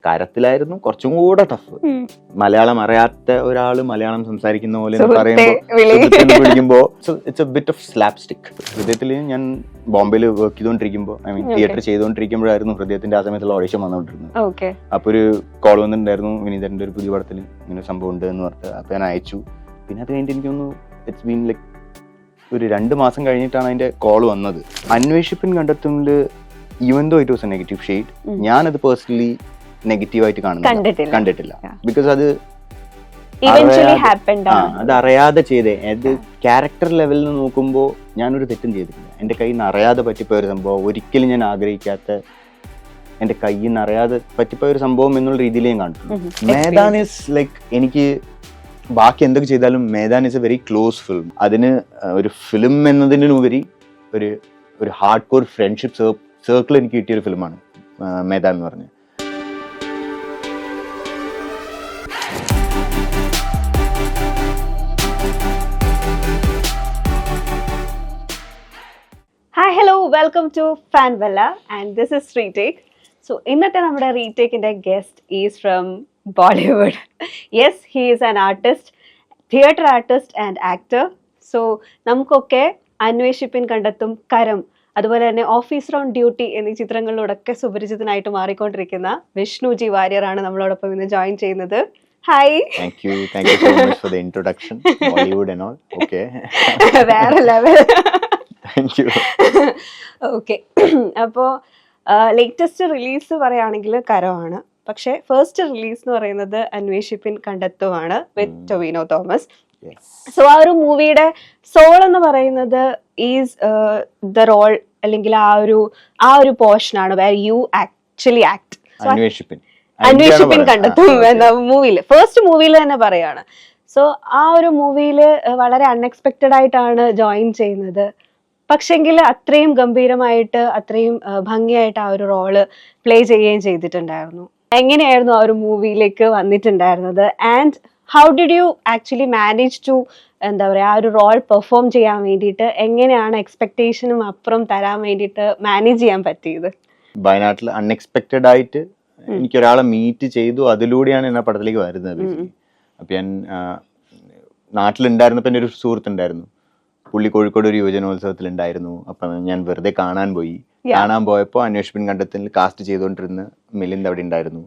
കരത്തിലായിരുന്നു കുറച്ചും കൂടെ ടഫ്. മലയാളം അറിയാത്ത ഒരാള് മലയാളം സംസാരിക്കുന്ന പോലെ വിളിക്കുമ്പോ it's a bit of slap stick. ഹൃദയത്തിൽ ഞാൻ ബോംബെയിൽ വർക്ക് ചെയ്തുകൊണ്ടിരിക്കുമ്പോൾ തിയേറ്റർ ചെയ്തുകൊണ്ടിരിക്കുമ്പോഴായിരുന്നു ഹൃദയത്തിന്റെ ആ സമയത്തുള്ള ഓഡിഷൻ വന്നുകൊണ്ടിരുന്നത്. അപ്പൊ ഒരു കോൾ വന്നിട്ടുണ്ടായിരുന്നു, വിനീതന്റെ ഒരു പുതിയ പടത്തിൽ ഇങ്ങനെ സംഭവം ഉണ്ട് എന്ന് പറഞ്ഞിട്ട്. അപ്പൊ ഞാൻ അയച്ചു. പിന്നെ അത് കഴിഞ്ഞിട്ട് എനിക്കൊന്ന് ഇറ്റ്സ് ബീൻ ലൈക്ക് ഒരു 2 മാസം കഴിഞ്ഞിട്ടാണ് അതിന്റെ കോൾ വന്നത്. അന്വേഷിപ്പിൻ കണ്ടെത്തുന്നത് even though it was a negative shade, ഞാനത് പേഴ്സണലി നെഗറ്റീവായിട്ട് കണ്ടിട്ടില്ല. ബിക്കോസ് അത് അറിയാതെ ചെയ്തേ. അത് ക്യാരക്ടർ ലെവലിൽ നിന്ന് നോക്കുമ്പോൾ ഞാനൊരു തെറ്റും ചെയ്തിട്ടില്ല. എന്റെ കയ്യിൽ നിന്ന് അറിയാതെ പറ്റിപ്പോയ ഒരു സംഭവം, ഒരിക്കലും ഞാൻ ആഗ്രഹിക്കാത്ത എന്റെ കയ്യിൽ നിന്ന് അറിയാതെ പറ്റിപ്പോയ ഒരു സംഭവം എന്നുള്ള രീതിയിൽ ഞാൻ കണ്ടിട്ടുണ്ട്. മേദാൻ ഈസ് ലൈക്ക്, എനിക്ക് ബാക്കി എന്തൊക്കെ ചെയ്താലും Maidaan is a very close film. അതിന് ഒരു ഫിലിം എന്നതിനുപരി ഒരു ഹാർഡ് കോർ ഫ്രണ്ട്ഷിപ്പ് സർക്കിൾ എനിക്ക് കിട്ടിയൊരു ഫിലിമാണ് മേദാൻ എന്ന് പറഞ്ഞത്. ഹായ് ഹലോ, വെൽക്കം ടു ഫാൻവെല്ല and this is retake. So ഇന്നത്തെ നമ്മുടെ റീടേക്കിൻ്റെ guest is from Bollywood. Yes, he is an artist, theatre artist and actor. So നമുക്കൊക്കെ അന്വേഷിപ്പിൻ കണ്ടെത്തും, കരം, അതുപോലെ തന്നെ ഓഫീസർ ഓൺ ഡ്യൂട്ടി എന്നീ ചിത്രങ്ങളിലൂടെയൊക്കെ സുപരിചിതനായിട്ട് മാറിക്കൊണ്ടിരിക്കുന്ന വിഷ്ണു ജി വാര്യർ ആണ് നമ്മളോടൊപ്പം ഇന്ന് ജോയിൻ ചെയ്യുന്നത്. Hi. Thank you so much for the introduction. Bollywood and all. Okay. വേറെ ലെവൽ. Thank you. ഓക്കെ, അപ്പോൾ ലേറ്റസ്റ്റ് റിലീസ് പറയുകയാണെങ്കിൽ കരമാണ്. പക്ഷേ ഫസ്റ്റ് റിലീസ് എന്ന് പറയുന്നത് അന്വേഷിപ്പിൻ കണ്ടെത്തുമാണ് വിത്ത് ടൊവിനോ തോമസ്. സോ ആ ഒരു മൂവിയുടെ സോൾ എന്ന് പറയുന്നത് ഈസ് ദ റോൾ, അല്ലെങ്കിൽ ആ ഒരു പോർഷനാണ് വേർ യു ആക്ച്വലി ആക്ട്. അന്വേഷിപ്പിൻ കണ്ടെത്തും എന്ന മൂവിയിൽ, ഫസ്റ്റ് മൂവിയിൽ തന്നെ പറയാണ്. സോ ആ ഒരു മൂവിയിൽ വളരെ അൺഎക്സ്പെക്റ്റഡ് ആയിട്ടാണ് ജോയിൻ ചെയ്യുന്നത്. പക്ഷെങ്കിൽ അത്രയും ഗംഭീരമായിട്ട്, അത്രയും ഭംഗിയായിട്ട് ആ ഒരു റോള് പ്ലേ ചെയ്യുകയും ചെയ്തിട്ടുണ്ടായിരുന്നു. എങ്ങനെയായിരുന്നു ആ ഒരു മൂവിയിലേക്ക് വന്നിട്ടുണ്ടായിരുന്നത്? And how did you actually manage to, എന്താ പറയുക, ആ ഒരു റോൾ പെർഫോം ചെയ്യാൻ വേണ്ടിയിട്ട് എങ്ങനെയാണ് എക്സ്പെക്ടേഷനും അപ്പുറം തരാൻ വേണ്ടിയിട്ട് മാനേജ് ചെയ്യാൻ പറ്റിയത്? വയനാട്ടിൽ അൺഎക്സ്പെക്റ്റഡ് ആയിട്ട് എനിക്കൊരാളെ മീറ്റ് ചെയ്തു, അതിലൂടെയാണ് എന്നെ പടത്തിലേക്ക് വരുന്നത്. അപ്പൊ ഞാൻ നാട്ടിലുണ്ടായിരുന്നപ്പോൾ എൻ്റെ ഒരു സുഹൃത്തുണ്ടായിരുന്നു, പുള്ളി കോഴിക്കോട് ഒരു യുവജനോത്സവത്തിൽ ഉണ്ടായിരുന്നു. അപ്പൊ ഞാൻ വെറുതെ കാണാൻ പോയപ്പോ അന്വേഷിപ്പിൻ കണ്ടെത്തൽ കാസ്റ്റ് ചെയ്തുകൊണ്ടിരുന്ന മിലിന്ദ് അവിടെ ഉണ്ടായിരുന്നു.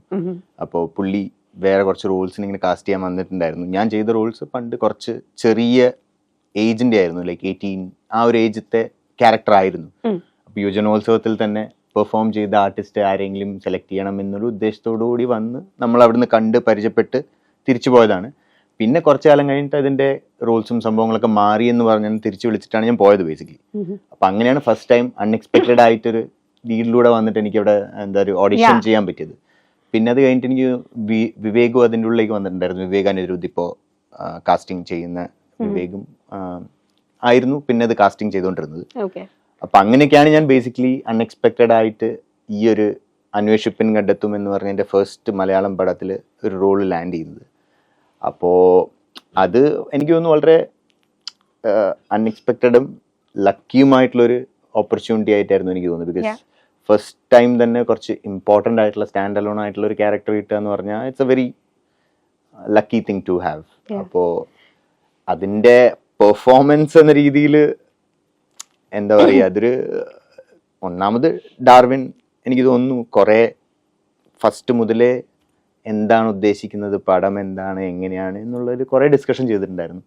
അപ്പോൾ പുള്ളി വേറെ കുറച്ച് റോൾസിന് ഇങ്ങനെ കാസ്റ്റ് ചെയ്യാൻ വന്നിട്ടുണ്ടായിരുന്നു. ഞാൻ ചെയ്ത റോൾസ് പണ്ട് കുറച്ച് ചെറിയ ഏജിന്റെ ആയിരുന്നു, ലൈക്ക് 18 ആ ഒരു ഏജത്തെ ക്യാരക്ടർ ആയിരുന്നു. അപ്പൊ യുവജനോത്സവത്തിൽ തന്നെ പെർഫോം ചെയ്ത ആർട്ടിസ്റ്റ് ആരെങ്കിലും സെലക്ട് ചെയ്യണം എന്നൊരു ഉദ്ദേശത്തോടു കൂടി വന്ന് നമ്മൾ അവിടുന്ന് കണ്ട് പരിചയപ്പെട്ട് തിരിച്ചു പോയതാണ്. പിന്നെ കുറച്ചു കാലം കഴിഞ്ഞിട്ട് അതിന്റെ റോൾസും സംഭവങ്ങളൊക്കെ മാറി എന്ന് പറഞ്ഞ് തിരിച്ചു വിളിച്ചിട്ടാണ് ഞാൻ പോയത് ബേസിക്കലി. അപ്പൊ അങ്ങനെയാണ് ഫസ്റ്റ് ടൈം അൺഎക്സ്പെക്റ്റഡ് ആയിട്ടൊരു ലീഡിലൂടെ വന്നിട്ട് എനിക്ക് ഇവിടെ ഒരു ഓഡിഷൻ ചെയ്യാൻ പറ്റിയത്. പിന്നെ അത് കഴിഞ്ഞിട്ട് എനിക്ക് വിവേകും അതിൻ്റെ ഉള്ളിലേക്ക് വന്നിട്ടുണ്ടായിരുന്നു. വിവേക് അനിരുദ്ധ് ഇപ്പോൾ കാസ്റ്റിംഗ് ചെയ്യുന്ന വിവേകും ആയിരുന്നു പിന്നെ അത് കാസ്റ്റിംഗ് ചെയ്തുകൊണ്ടിരുന്നത്. അപ്പൊ അങ്ങനെയൊക്കെയാണ് ഞാൻ ബേസിക്കലി അൺഎക്സ്പെക്റ്റഡ് ആയിട്ട് ഈ ഒരു അന്വേഷിപ്പിൻ കണ്ടെത്തും എന്ന് പറഞ്ഞ എൻ്റെ ഫസ്റ്റ് മലയാളം പടത്തിൽ ഒരു റോള് ലാൻഡ് ചെയ്യുന്നത്. അപ്പോൾ അത് എനിക്ക് തോന്നുന്നു വളരെ അൺഎക്സ്പെക്റ്റഡും ലക്കിയുമായിട്ടുള്ളൊരു ഓപ്പർച്യൂണിറ്റി ആയിട്ടായിരുന്നു എനിക്ക് തോന്നുന്നത്. ബിക്കോസ് ഫസ്റ്റ് ടൈം തന്നെ കുറച്ച് ഇമ്പോർട്ടൻ്റ് ആയിട്ടുള്ള സ്റ്റാൻഡ് അലോൺ ആയിട്ടുള്ള ഒരു ക്യാരക്ടർ കിട്ടുക എന്ന് പറഞ്ഞാൽ it's a very lucky thing to have. അപ്പോൾ അതിൻ്റെ പെർഫോമൻസ് എന്ന രീതിയിൽ എന്താ പറയുക, അതൊരു ഒന്നാമത് ഡാർവിൻ എനിക്ക് തോന്നുന്നു കുറേ ഫസ്റ്റ് മുതലേ എന്താണ് ഉദ്ദേശിക്കുന്നത്, പടം എന്താണ്, എങ്ങനെയാണ് എന്നുള്ളൊരു കുറേ ഡിസ്കഷൻ ചെയ്തിട്ടുണ്ടായിരുന്നു.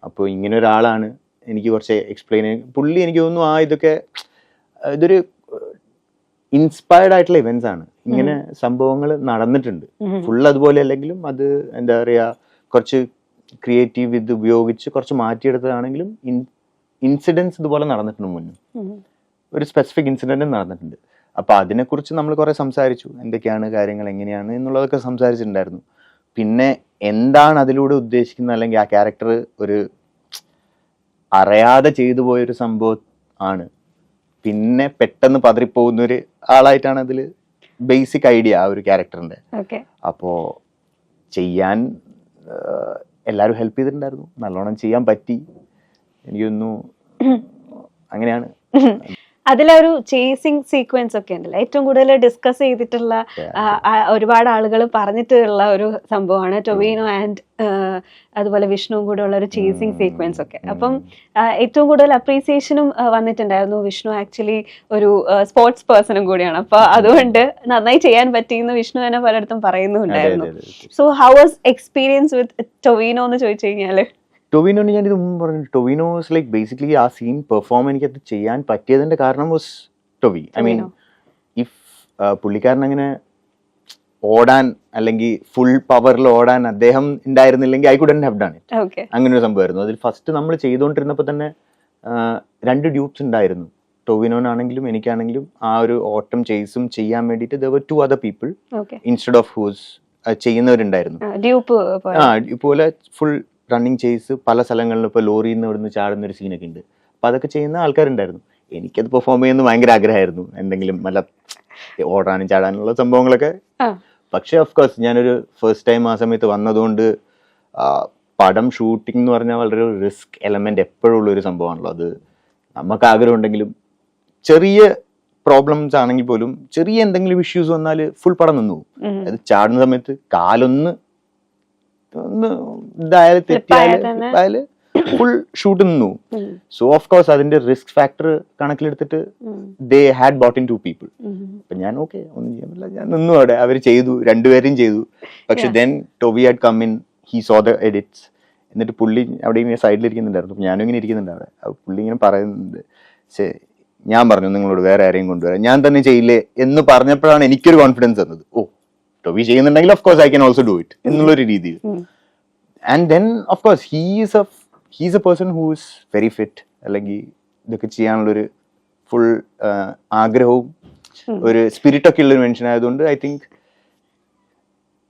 അപ്പോൾ ഇങ്ങനെ ഒരാളാണ് എനിക്ക് കുറച്ച് എക്സ്പ്ലെയിൻ, പുള്ളി എനിക്ക് തോന്നുന്നു ഇതൊരു ഇൻസ്പയർഡ് ആയിട്ടുള്ള ഇവന്റ്സ് ആണ്. ഇങ്ങനെ സംഭവങ്ങൾ നടന്നിട്ടുണ്ട്, ഫുൾ അതുപോലെ അല്ലെങ്കിലും അത് എന്താ പറയുക കുറച്ച് ക്രിയേറ്റീവ് ഇത് ഉപയോഗിച്ച് കുറച്ച് മാറ്റിയെടുത്തതാണെങ്കിലും ഇൻസിഡൻസ് ഇതുപോലെ നടന്നിട്ടുണ്ട് മുന്നേ, ഒരു സ്പെസിഫിക് ഇൻസിഡന്റ് നടന്നിട്ടുണ്ട്. അപ്പൊ അതിനെക്കുറിച്ച് നമ്മൾ കുറെ സംസാരിച്ചു, എന്തൊക്കെയാണ് കാര്യങ്ങൾ, എങ്ങനെയാണ് എന്നുള്ളതൊക്കെ സംസാരിച്ചിട്ടുണ്ടായിരുന്നു. പിന്നെ എന്താണ് അതിലൂടെ ഉദ്ദേശിക്കുന്നത്, അല്ലെങ്കിൽ ആ ക്യാരക്ടർ ഒരു അറിയാതെ ചെയ്തു പോയൊരു സംഭവം ആണ്, പിന്നെ പെട്ടെന്ന് പതറിപ്പോകുന്ന ഒരു ആളായിട്ടാണ് അതിൽ ബേസിക് ഐഡിയ ആ ഒരു ക്യാരക്ടറിന്റെ. അപ്പോ ചെയ്യാൻ എല്ലാവരും ഹെൽപ്പ് ചെയ്തിട്ടുണ്ടായിരുന്നു, നല്ലോണം ചെയ്യാൻ പറ്റി. എനിക്കൊന്നു അങ്ങനെയാണ്. അതിലൊരു ചേസിങ് സീക്വൻസ് ഒക്കെ ഉണ്ടല്ലോ, ഏറ്റവും കൂടുതൽ ഡിസ്കസ് ചെയ്തിട്ടുള്ള ഒരുപാട് ആളുകൾ പറഞ്ഞിട്ടുള്ള ഒരു സംഭവമാണ് ടൊവിനോ ആൻഡ് അതുപോലെ വിഷ്ണുവും കൂടെ ഉള്ള ഒരു ചേസിങ് സീക്വൻസ് ഒക്കെ. അപ്പം ഏറ്റവും കൂടുതൽ അപ്രീസിയേഷനും വന്നിട്ടുണ്ടായിരുന്നു. വിഷ്ണു ആക്ച്വലി ഒരു സ്പോർട്സ് പേഴ്സണും കൂടിയാണ്, അപ്പൊ അതുകൊണ്ട് നന്നായി ചെയ്യാൻ പറ്റിയെന്ന് വിഷ്ണു തന്നെ പലയിടത്തും പറയുന്നുണ്ടായിരുന്നു. So how was experience with Tovino എന്ന് ചോദിച്ചു കഴിഞ്ഞാല്? ടൊവിനോന് ഞാൻ ഇത് മുമ്പ് പറഞ്ഞു, ടൊവിനോ വാസ് ലൈക്ക് ബേസിക്കലി ആ സീൻ പെർഫോം എനിക്ക് അത് ചെയ്യാൻ പറ്റിയതിന്റെ കാരണം was Tovi. I mean if പുള്ളിക്കാരൻ അങ്ങനെ ഓടാൻ അല്ലെങ്കിൽ ഫുൾ പവറിൽ ഓടാൻ അദ്ദേഹം ഉണ്ടായിരുന്നില്ലെങ്കിൽ I couldn't have done it. അങ്ങനെ ഒരു സംഭവമായിരുന്നു. അതിൽ ഫസ്റ്റ് നമ്മൾ ചെയ്തുകൊണ്ടിരുന്നപ്പോൾ തന്നെ 2 ഡ്യൂപ്സ് ഉണ്ടായിരുന്നു. ടൊവിനോനാണെങ്കിലും എനിക്കാണെങ്കിലും ആ ഒരു ഓട്ടം ചേസും ചെയ്യാൻ വേണ്ടിയിട്ട് there were 2 other people instead of who's ചെയ്യുന്നവരുണ്ടായിരുന്നു. ഇതുപോലെ ഫുൾ റണ്ണിങ് ചേസ് പല സ്ഥലങ്ങളിലും ഇപ്പോൾ ലോറിയിൽ നിന്ന് ഇവിടുന്ന് ചാടുന്ന ഒരു സീനൊക്കെ ഉണ്ട്. അപ്പോൾ അതൊക്കെ ചെയ്യുന്ന ആൾക്കാരുണ്ടായിരുന്നു. എനിക്കത് പെർഫോം ചെയ്യുന്ന ഭയങ്കര ആഗ്രഹമായിരുന്നു, എന്തെങ്കിലും നല്ല ഓടാനും ചാടാനുള്ള സംഭവങ്ങളൊക്കെ. പക്ഷേ ഓഫ് കോഴ്സ് ഞാനൊരു ഫസ്റ്റ് ടൈം ആ സമയത്ത് വന്നതുകൊണ്ട് പടം ഷൂട്ടിംഗ് എന്ന് പറഞ്ഞാൽ വളരെ റിസ്ക് എലമെന്റ് എപ്പോഴും ഉള്ളൊരു സംഭവമാണല്ലോ. അത് നമുക്ക് ആഗ്രഹം ഉണ്ടെങ്കിലും ചെറിയ പ്രോബ്ലംസ് ആണെങ്കിൽ പോലും ചെറിയ എന്തെങ്കിലും ഇഷ്യൂസ് വന്നാൽ ഫുൾ പടം നിന്നു പോകും. അത് ചാടുന്ന സമയത്ത് കാലൊന്ന് ഇതായാലും തെറ്റിയാല് ഫുൾ ഷൂട്ട് നിന്നു. സോ ഓഫ് കോഴ്സ് അതിന്റെ റിസ്ക് ഫാക്ടർ കണക്കിലെടുത്തിട്ട് they had bought in 2 people. അപ്പൊ ഞാൻ ഓക്കെ ഒന്നും ചെയ്യാൻ പറ്റില്ല, ഞാൻ നിന്നു അവിടെ. അവർ ചെയ്തു, 2 പേരും ചെയ്തു. പക്ഷെ then Tovi had come in, he saw the edits. എന്നിട്ട് പുള്ളി അവിടെ ഇങ്ങനെ സൈഡിലിരിക്കുന്നുണ്ടായിരുന്നു, ഞാനും ഇങ്ങനെ ഇരിക്കുന്നുണ്ട് അവിടെ. പുള്ളി ഇങ്ങനെ പറയുന്നുണ്ട്, ഞാൻ പറഞ്ഞു നിങ്ങളോട് വേറെ ആരെയും കൊണ്ടുവരാം, ഞാൻ തന്നെ ചെയ്യില്ലേ എന്ന് പറഞ്ഞപ്പോഴാണ് എനിക്കൊരു കോൺഫിഡൻസ് തന്നത്. ഓ, ടൊവി ചെയ്യുന്നുണ്ടെങ്കിൽ of course I can also do it എന്നുള്ളൊരു രീതിയിൽ. And then of course he's a person who is very fit. അല്ലെങ്കിൽ ഇതൊക്കെ ചെയ്യാനുള്ളൊരു ഫുൾ ആഗ്രഹവും ഒരു സ്പിരിറ്റ് ഒക്കെ ഉള്ളൊരു മനുഷ്യനായതുകൊണ്ട് I think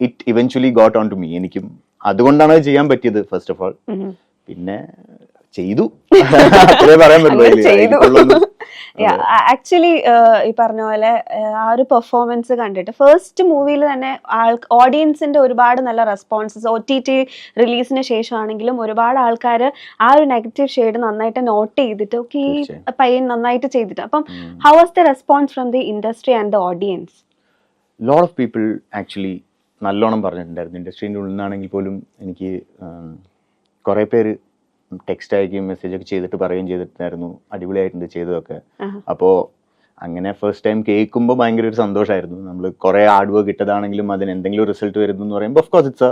it eventually got on to me. എനിക്കും അതുകൊണ്ടാണ് അത് ചെയ്യാൻ പറ്റിയത് ഫസ്റ്റ് ഓഫ് ഓൾ. പിന്നെ ചെയ്തു, അത്രേ പറയാൻ പറ്റുള്ളൂ. ആക്ച്വലി ഈ പറഞ്ഞ പോലെ ആ ഒരു പെർഫോമൻസ് കണ്ടിട്ട് ഫസ്റ്റ് മൂവിയിൽ തന്നെ ഓഡിയൻസിന്റെ ഒരുപാട് നല്ല റെസ്പോൺസസ്, OTT റിലീസിന് ശേഷമാണെങ്കിലും ഒരുപാട് ആൾക്കാർ ആ ഒരു നെഗറ്റീവ് ഷെയ്ഡ് നന്നായിട്ട് നോട്ട് ചെയ്തിട്ട് ഓക്കെ ഈ പയ്യൻ നന്നായിട്ട് ചെയ്തിട്ട്. അപ്പം how was the response from the industry and the audience? Lot of people actually നല്ലോണം പറഞ്ഞിട്ടുണ്ടായിരുന്നു. ഇൻഡസ്ട്രീൻ്റെ ഉള്ളിൽ നിന്നാണെങ്കിൽ പോലും എനിക്ക് കുറേ പേര് ടെക്സ്റ്റ് അയക്കുകയും മെസ്സേജ് ഒക്കെ ചെയ്തിട്ട് പറയുകയും ചെയ്തിട്ടുണ്ടായിരുന്നു അടിപൊളിയായിട്ടുണ്ട് ചെയ്തതൊക്കെ. അപ്പോൾ അങ്ങനെ ഫസ്റ്റ് ടൈം കേൾക്കുമ്പോൾ ഭയങ്കര ഒരു സന്തോഷമായിരുന്നു. നമ്മൾ കുറേ ഹാർഡ് വർക്ക് ഇട്ടതാണെങ്കിലും അതിന് എന്തെങ്കിലും റിസൾട്ട് വരുന്നു എന്ന് പറയുമ്പോൾ of course it's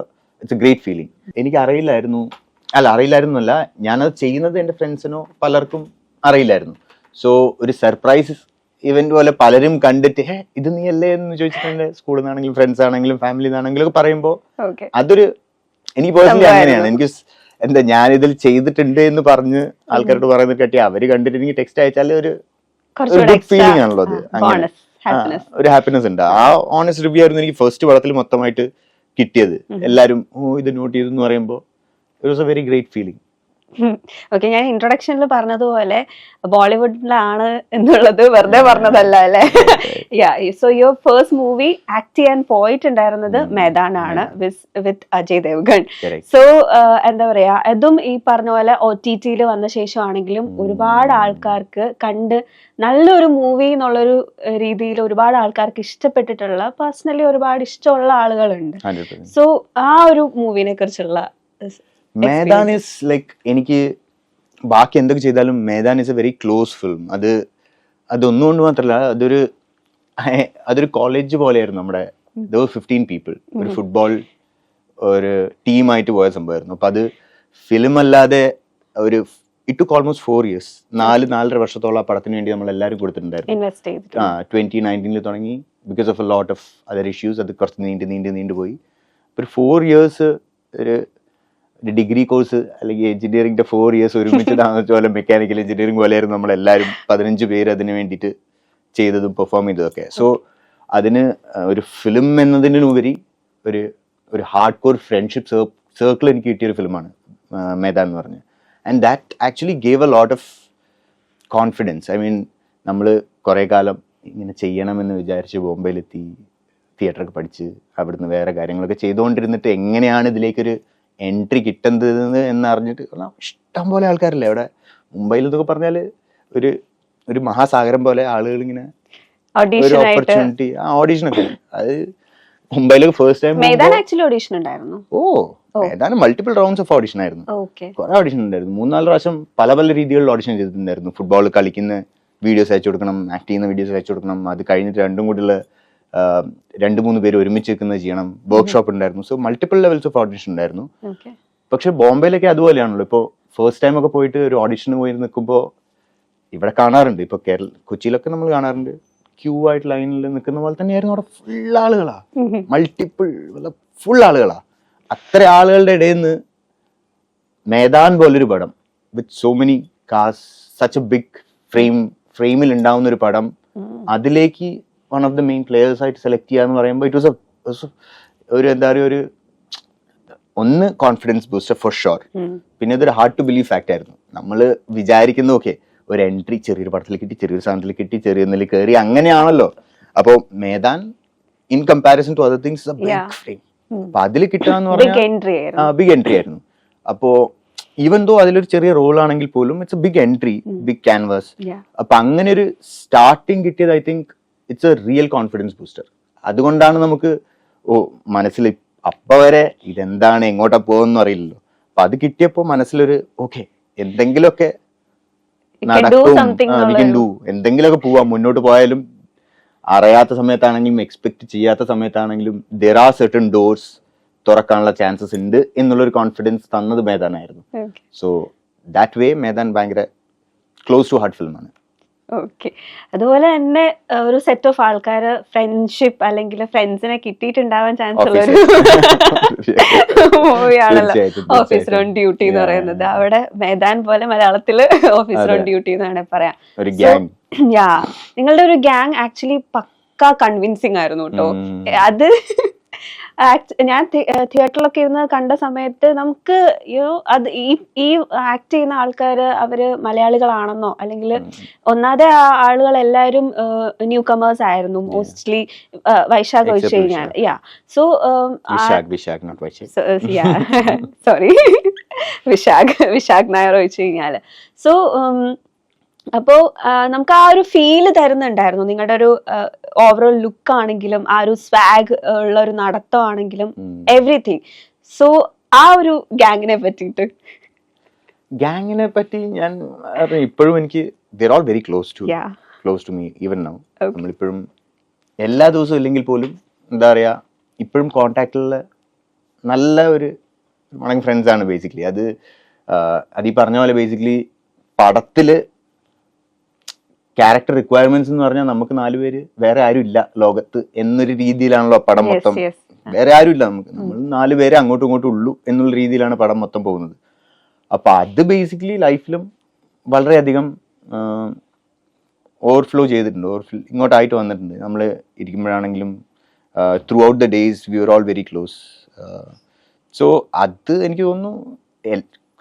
A great feeling. എനിക്ക് അറിയില്ലായിരുന്നല്ല, ഞാനത് ചെയ്യുന്നത് എൻ്റെ ഫ്രണ്ട്സിനോ പലർക്കും അറിയില്ലായിരുന്നു. സോ ഒരു സർപ്രൈസ് ഇവന്റ് പോലെ പലരും കണ്ടിട്ട് ഇത് നീ അല്ലേ എന്ന് ചോദിച്ചിട്ടുണ്ട്. സ്കൂളിൽ നിന്നാണെങ്കിലും ഫ്രണ്ട്സ് ആണെങ്കിലും ഫാമിലിയിൽ നിന്നാണെങ്കിലും ഒക്കെ പറയുമ്പോൾ അതൊരു എനിക്ക് പേഴ്സണലി അങ്ങനെയാണ്. എനിക്ക് എന്താ ഞാനിതിൽ ചെയ്തിട്ടുണ്ട് എന്ന് പറഞ്ഞ് ആൾക്കാരോട് പറയുന്നത് കേട്ടി അവര് കണ്ടിട്ട് എനിക്ക് ടെക്സ്റ്റ് അയച്ചാൽ ഒരു ഗുഡ് ഫീലിംഗ് ആണല്ലോ അത്. അങ്ങനെ ഒരു ഹാപ്പിനെസ് ഉണ്ട്. ആ ഓണസ്റ്റ് റിവ്യൂ ആയിരുന്നു എനിക്ക് ഫസ്റ്റ് പടത്തിൽ മൊത്തമായിട്ട് കിട്ടിയത്. എല്ലാരും ഇത് നോട്ട് ചെയ്തു എന്ന് പറയുമ്പോൾ it was A very great feeling. Okay, ഞാൻ ഇൻട്രൊഡക്ഷനിൽ പറഞ്ഞതുപോലെ ബോളിവുഡിലാണ് എന്നുള്ളത് വെറുതെ പറഞ്ഞതല്ല അല്ലേ? So your first movie act ചെയ്യാൻ പോയിട്ടുണ്ടായിരുന്നത് മേദാനാണ് വിത്ത് അജയ് ദേവ്ഗൺ. സോ എന്താ പറയാ, അതും ഈ പറഞ്ഞ പോലെ OTT വന്ന ശേഷമാണെങ്കിലും ഒരുപാട് ആൾക്കാർക്ക് കണ്ട് നല്ലൊരു മൂവി എന്നുള്ളൊരു രീതിയിൽ ഒരുപാട് ആൾക്കാർക്ക് ഇഷ്ടപ്പെട്ടിട്ടുള്ള, പേഴ്സണലി ഒരുപാട് ഇഷ്ടമുള്ള ആളുകളുണ്ട്. സോ ആ ഒരു മൂവിനെ കുറിച്ചുള്ള മേദാൻ ഈസ് ലൈക്ക്, എനിക്ക് ബാക്കി എന്തൊക്കെ ചെയ്താലും Maidaan is a very close film. അതൊന്നുകൊണ്ട് മാത്രമല്ല, അതൊരു കോളേജ് പോലെയായിരുന്നു. നമ്മുടെ 15 people ഒരു ഫുട്ബോൾ ഒരു ടീമായിട്ട് പോയ സംഭവമായിരുന്നു. അപ്പൊ അത് ഫിലിം അല്ലാതെ ഒരു ഇറ്റ് ടുക്ക് ഓൾമോസ്റ്റ് 4 years, 4.5 വർഷത്തോളം ആ പടത്തിന് വേണ്ടി നമ്മൾ എല്ലാവരും കൊടുത്തിട്ടുണ്ടായിരുന്നു. 2019 തുടങ്ങി. Because of A lot of other issues അത് കുറച്ച് നീണ്ടുപോയി. ഒരു 4 years ഒരു ഡിഗ്രി കോഴ്സ് അല്ലെങ്കിൽ എഞ്ചിനീയറിംഗിന്റെ 4 years ഒരുമിച്ച് പോലെ മെക്കാനിക്കൽ എഞ്ചിനീയറിംഗ് പോലെയായിരുന്നു നമ്മളെല്ലാവരും 15 പേര് അതിന് വേണ്ടിയിട്ട് ചെയ്തതും പെർഫോം ചെയ്തതൊക്കെ. സോ അതിന് ഒരു ഫിലിം എന്നതിനുപരി ഒരു ഹാർഡ് കോർ ഫ്രണ്ട്ഷിപ്പ് സർക്കിൾ എനിക്ക് കിട്ടിയൊരു ഫിലിമാണ് മേദാൻ എന്ന് പറഞ്ഞ്. And that actually gave A lot of confidence. I mean നമ്മൾ കുറേ കാലം ഇങ്ങനെ ചെയ്യണമെന്ന് വിചാരിച്ച് ബോംബെയിലെത്തി തിയേറ്ററൊക്കെ പഠിച്ച് അവിടുന്ന് വേറെ കാര്യങ്ങളൊക്കെ ചെയ്തുകൊണ്ടിരുന്നിട്ട് എങ്ങനെയാണ് ഇതിലേക്കൊരു എൻട്രി കിട്ടുന്നത് എന്ന് അറിഞ്ഞിട്ട് ഇഷ്ടം പോലെ ആൾക്കാരില്ലേ അവിടെ. മുംബൈയിൽ എന്നൊക്കെ പറഞ്ഞാൽ ഒരു ഒരു മഹാസാഗരം പോലെ ആളുകൾ ഇങ്ങനെ ഒരു ഓഡീഷൻ ആയിട്ട് ഓപ്പർച്യൂണിറ്റി ഓഡീഷനൊക്കെ അത് മുംബൈയിലേക്ക് ഫസ്റ്റ് ടൈം മേധാൻ ആക്ച്വലി ഓഡീഷൻ ഉണ്ടായിരുന്നു. ഏതാനും മൾട്ടിപ്പിൾ റൗണ്ട്സ് ഓഫ് ഓഡിഷൻ ആയിരുന്നു. ഓക്കെ. കുറെ ഓഡിഷൻ ഉണ്ടായിരുന്നു. 3-4 പ്രാവശ്യം പല പല രീതികളിൽ ഓഡിഷൻ ചെയ്തിട്ടുണ്ടായിരുന്നു. ഫുട്ബോൾ കളിക്കുന്ന വീഡിയോസ് അയച്ചു കൊടുക്കണം, ആക്ട് ചെയ്യുന്ന വീഡിയോസ് അയച്ചു കൊടുക്കണം, അത് കഴിഞ്ഞിട്ട് രണ്ടും കൂടിയുള്ള 2-3 പേര് ഒരുമിച്ച് നിൽക്കുന്നത് ചെയ്യണം, വർക്ക്ഷോപ്പ് ഉണ്ടായിരുന്നു. So multiple levels of audition ഉണ്ടായിരുന്നു. പക്ഷെ ബോംബെയിലൊക്കെ അതുപോലെയാണല്ലോ. ഇപ്പോൾ ഫസ്റ്റ് ടൈം ഒക്കെ പോയിട്ട് ഒരു ഓഡിഷന് പോയി നിൽക്കുമ്പോൾ ഇവിടെ കാണാറുണ്ട്, ഇപ്പോൾ കൊച്ചിയിലൊക്കെ നമ്മൾ കാണാറുണ്ട്, ക്യൂ ആയിട്ട് ലൈനിൽ നിൽക്കുന്ന പോലെ തന്നെയായിരുന്നു. അവിടെ ഫുൾ ആളുകളാ, മൾട്ടിപ്പിൾ ഫുൾ ആളുകളാ. അത്ര ആളുകളുടെ ഇടയിൽ നിന്ന് മേദാൻ പോലൊരു പടം with so many cast, such a big ഫ്രെയിമിൽ ഉണ്ടാവുന്ന ഒരു പടം, അതിലേക്ക് one of the main players ആയിട്ട് സെലക്ട് ചെയ്യാന്ന് പറയുമ്പോൾ ഇറ്റ് വാസ് ഒരു എന്താ പറയുക, ഒരു ഒന്ന് കോൺഫിഡൻസ് ബൂസ്റ്റർ ഫോർ ഷുവർ. പിന്നെ ഇതൊരു ഹാർഡ് ടു ബിലീവ് ഫാക്ട് ആയിരുന്നു. നമ്മൾ വിചാരിക്കുന്ന ഓക്കെ ഒരു എൻട്രി ചെറിയൊരു പടത്തിൽ കിട്ടി, ചെറിയൊരു സാധനത്തിൽ കിട്ടി, ചെറിയ ഒന്നിൽ കയറി, അങ്ങനെയാണല്ലോ. അപ്പോൾ Maidaan in comparison to other things frame, അപ്പൊ അതിൽ കിട്ടാന്ന് പറഞ്ഞാൽ ബിഗ് എൻട്രി ആയിരുന്നു. അപ്പോ ഈവൻ ദോ അതിലൊരു ചെറിയ റോൾ ആണെങ്കിൽ പോലും it's a big entry, big canvas. അപ്പൊ അങ്ങനെ ഒരു സ്റ്റാർട്ടിങ് കിട്ടിയത് I think it's a real confidence booster. അതുകൊണ്ടാണ് നമുക്ക് മനസ്സിൽ അപ്പൊ വരെ ഇതെന്താണ് എങ്ങോട്ടാ പോകുമെന്ന് അറിയില്ലല്ലോ. അപ്പൊ അത് കിട്ടിയപ്പോ മനസ്സിലൊരു ഓക്കെ എന്തെങ്കിലുമൊക്കെ നടക്കും, എന്തെങ്കിലുമൊക്കെ പോവാം, മുന്നോട്ട് പോയാലും അറിയാത്ത സമയത്താണെങ്കിലും എക്സ്പെക്ട് ചെയ്യാത്ത സമയത്താണെങ്കിലും there are certain doors തുറക്കാനുള്ള ചാൻസസ് ഉണ്ട് എന്നുള്ളൊരു കോൺഫിഡൻസ് തന്നത് മേദാനായിരുന്നു. സോ ദാറ്റ് വേ മേദാൻ ഭയങ്കര ക്ലോസ് ടു ഹാർട്ട് ഫിലിമാണ്. ഓക്കെ. അതുപോലെ തന്നെ ഒരു സെറ്റ് ഓഫ് ആൾക്കാര് ഫ്രണ്ട്ഷിപ്പ് അല്ലെങ്കിൽ ഫ്രണ്ട്സിനെ കിട്ടിയിട്ടുണ്ടാവാൻ ചാൻസ് ഉള്ള ഒരു മൂവിയാണല്ലോ ഓഫീസർ ഓൺ ഡ്യൂട്ടി എന്ന് പറയുന്നത്. അവിടെ മേദാൻ പോലെ മലയാളത്തില് ഓഫീസർ ഓൺ ഡ്യൂട്ടി എന്നാണ് പറയാം. യാ, നിങ്ങളുടെ ഒരു ഗ്യാങ് ആക്ച്വലി പക്കാ കൺവിൻസിങ് ആയിരുന്നു കേട്ടോ. അത് ഞാൻ തിയേറ്ററിലൊക്കെ ഇരുന്ന് കണ്ട സമയത്ത് നമുക്ക് അത് ഈ ആക്ട് ചെയ്യുന്ന ആൾക്കാര് അവര് മലയാളികളാണെന്നോ അല്ലെങ്കിൽ ഒന്നാതെ ആ ആളുകൾ എല്ലാവരും ന്യൂ കമേഴ്സ് ആയിരുന്നു മോസ്റ്റ്ലി, വൈശാഖ് ഒഴിച്ചു കഴിഞ്ഞാൽ. യാ, സോ സോറി വിശാഖ് നായർ ഒഴിച്ചു കഴിഞ്ഞാല്. സോ അപ്പോ നമുക്ക് ആ ഒരു ഫീല് തരുന്നുണ്ടായിരുന്നു. നിങ്ങളുടെ ഒരു ഓവറോൾ ലുക്ക് ആണെങ്കിലും ആ ഒരു സ്വാഗ് ഉള്ള ഒരു നടത്തമാണെങ്കിലും എവറിഥിങ്. സോ ആ ഒരു ഗ്യാങ്ങിനെ പറ്റി ഞാൻ ഇപ്പോഴും എനിക്ക് they're all very close to me even now. നമ്മളിപ്പോഴും എല്ലാ ദിവസവും ഇല്ലെങ്കിൽ പോലും എന്താ പറയാ ഇപ്പോഴും കോണ്ടാക്റ്റിലുള്ള നല്ല ഒരു ഫ്രണ്ട്സ് ആണ് ബേസിക്കലി. അത് ഈ പറഞ്ഞ പോലെ ബേസിക്കലി പടത്തില് ക്യാരക്ടർ റിക്വയർമെന്റ്സ് എന്ന് പറഞ്ഞാൽ നമുക്ക് 4 പേര്, വേറെ ആരും ഇല്ല ലോകത്ത് എന്നൊരു രീതിയിലാണല്ലോ പടം മൊത്തം. വേറെ ആരും ഇല്ല, നമ്മൾ 4 പേരെ അങ്ങോട്ടും ഇങ്ങോട്ടും ഉള്ളൂ എന്നുള്ള രീതിയിലാണ് പടം മൊത്തം പോകുന്നത്. അപ്പൊ അത് ബേസിക്കലി ലൈഫിലും വളരെയധികം ഓവർഫ്ലോ ചെയ്തിട്ടുണ്ട്, ഇങ്ങോട്ടായിട്ട് വന്നിട്ടുണ്ട്. നമ്മൾ ഇരിക്കുമ്പോഴാണെങ്കിലും throughout the days we are all very close. So അത് എനിക്ക് തോന്നുന്നു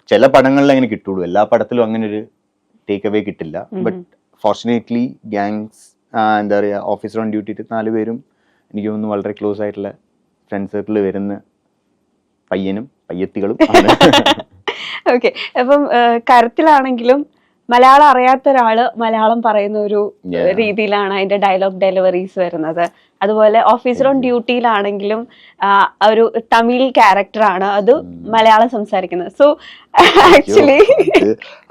ചില പടങ്ങളിൽ അങ്ങനെ കിട്ടുള്ളൂ, എല്ലാ പടത്തിലും അങ്ങനെ ഒരു ടേക്ക് അവേ കിട്ടില്ല. ബട്ട് ഫോർച്ചുനേറ്റ്ലി ഗ്യാങ്സ് എന്താ പറയുക ഓഫീസർ ഓൺ ഡ്യൂട്ടി 4 പേരും എനിക്ക് തോന്നുന്നു വളരെ ക്ലോസ് ആയിട്ടുള്ള ഫ്രണ്ട് സർക്കിളിൽ വരുന്ന പയ്യനും പയ്യത്തികളും. ഓക്കെ. അപ്പം കരത്തിലാണെങ്കിലും മലയാളം അറിയാത്ത ഒരാള് മലയാളം പറയുന്ന ഒരു രീതിയിലാണ് അതിന്റെ ഡയലോഗ് ഡെലിവറീസ് വരുന്നത്. അതുപോലെ ഓഫീസർ ഓൺ ഡ്യൂട്ടിയിലാണെങ്കിലും ഒരു തമിഴ് ക്യാരക്ടറാണ്, അത് മലയാളം സംസാരിക്കുന്നത്. സോ ആക്ച്വലി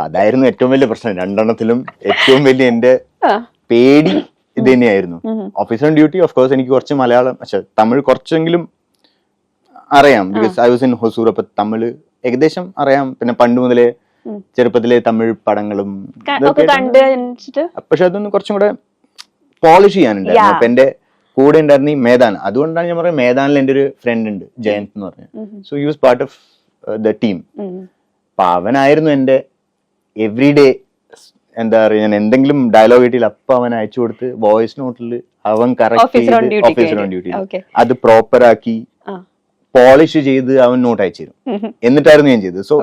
അതായിരുന്നു ഏറ്റവും വലിയ പ്രശ്നം. രണ്ടെണ്ണത്തിലും ഏറ്റവും വലിയ എന്റെ പേടി ഇത് തന്നെയായിരുന്നു. Officer on duty of course എനിക്ക് കുറച്ച് മലയാളം, പക്ഷെ തമിഴ് കുറച്ചെങ്കിലും അറിയാം. Because I was in Hosur. അപ്പൊ തമിഴ് ഏകദേശം അറിയാം. പിന്നെ പണ്ട് മുതലേ ചെറുപ്പത്തിലെ തമിഴ് പടങ്ങളും പക്ഷെ അതൊന്നും കുറച്ചും കൂടെ പോളിഷ് ചെയ്യാനുണ്ടായിരുന്നു. അപ്പൊ എന്റെ കൂടെ ഉണ്ടായിരുന്ന ഈ മേദാൻ, അതുകൊണ്ടാണ് ഞാൻ പറയുന്നത് മേദാനിൽ എന്റെ ഒരു ഫ്രണ്ട് ഉണ്ട് ജയന്ത് എന്ന് പറഞ്ഞ. So he was part of the team. അപ്പൊ അവനായിരുന്നു എന്റെ എവറി ഡേ എന്താ പറയുക, ഞാൻ എന്തെങ്കിലും ഡയലോഗ് കിട്ടിയില്ല അപ്പൊ അവൻ അയച്ചു കൊടുത്ത് വോയിസ് നോട്ടിൽ അവൻ കറക്റ്റ് ചെയ്ത് ഓഫീസർ ഓൺ ഡ്യൂട്ടി അത് പ്രോപ്പർ ആക്കി പോളിഷ് ചെയ്ത് അവൻ നോട്ട് അയച്ചു തരും. എന്നിട്ടായിരുന്നു ഞാൻ ചെയ്തത്. സോ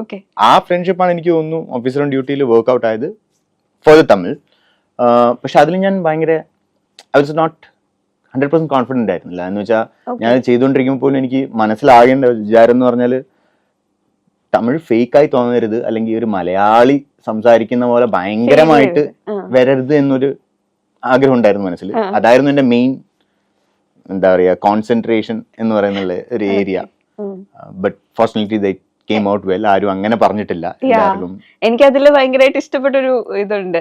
ആ ഫ്രണ്ട്ഷിപ്പാണ് എനിക്ക് തോന്നുന്നു ഓഫീസർ ഓൺ ഡ്യൂട്ടിയിൽ വർക്ക്ഔട്ട് ആയത് ഫോർ ദ തമിഴ്. പക്ഷെ അതിൽ ഞാൻ ഭയങ്കര ഐ വാസ് നോട്ട് 100% കോൺഫിഡന്റ് ആയിരുന്നില്ല. എന്ന് വെച്ചാൽ ഞാൻ ചെയ്തുകൊണ്ടിരിക്കുമ്പോൾ പോലും എനിക്ക് മനസ്സിലാകേണ്ട വിചാരം എന്ന് പറഞ്ഞാൽ തമിഴ് ഫേക്കായി തോന്നരുത്, അല്ലെങ്കിൽ ഒരു മലയാളി സംസാരിക്കുന്ന പോലെ ഭയങ്കരമായിട്ട് വരരുത് എന്നൊരു ആഗ്രഹം ഉണ്ടായിരുന്നു മനസ്സിൽ. അതായിരുന്നു എന്റെ മെയിൻ എന്താ പറയാ കോൺസെൻട്രേഷൻ എന്ന് പറയുന്ന ഒരു area. But fortunately they came out well. ആരും അങ്ങനെ പറഞ്ഞിട്ടില്ല. എനിക്ക് അതിൽ ഭയങ്കരമായിട്ട് ഇഷ്ടപ്പെട്ടൊരു ഇതുണ്ട്,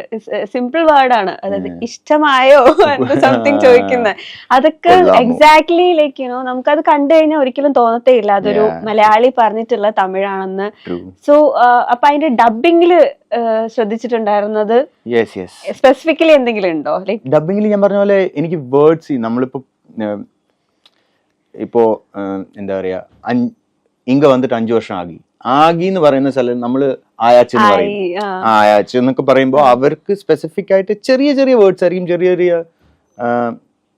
സിമ്പിൾ വേർഡാണ്, അതായത് ഇഷ്ടമായോ എന്ന് സംതിങ് ചോദിക്കുന്നത്. അതൊക്കെ എക്സാക്ട്ലി ലൈക്ക് യുനോ നമുക്കത് കണ്ടു കഴിഞ്ഞാൽ ഒരിക്കലും തോന്നത്തേ ഇല്ല അതൊരു മലയാളി പറഞ്ഞിട്ടുള്ള തമിഴാണെന്ന്. സോ അപ്പൊ അതിന്റെ ഡബിങ്ങില് ശ്രദ്ധിച്ചിട്ടുണ്ടായിരുന്നത് സ്പെസിഫിക്കലി എന്തെങ്കിലും ഉണ്ടോ? ലൈക് ഡബിങ്ങിൽ ഞാൻ പറഞ്ഞ പോലെ എനിക്ക് വേർഡ്സ് നമ്മളിപ്പോ ഇപ്പോ എന്താ പറയാ ഇങ്ക വന്നിട്ട് 5 വർഷം ആകി എന്ന് പറയുന്ന സ്ഥലം നമ്മള് ആയാച്ച് എന്ന് പറയും. ആയാച്ച് എന്നൊക്കെ പറയുമ്പോൾ അവർക്ക് സ്പെസിഫിക് ആയിട്ട് ചെറിയ ചെറിയ വേർഡ്സ് ആയിരിക്കും, ചെറിയ ചെറിയ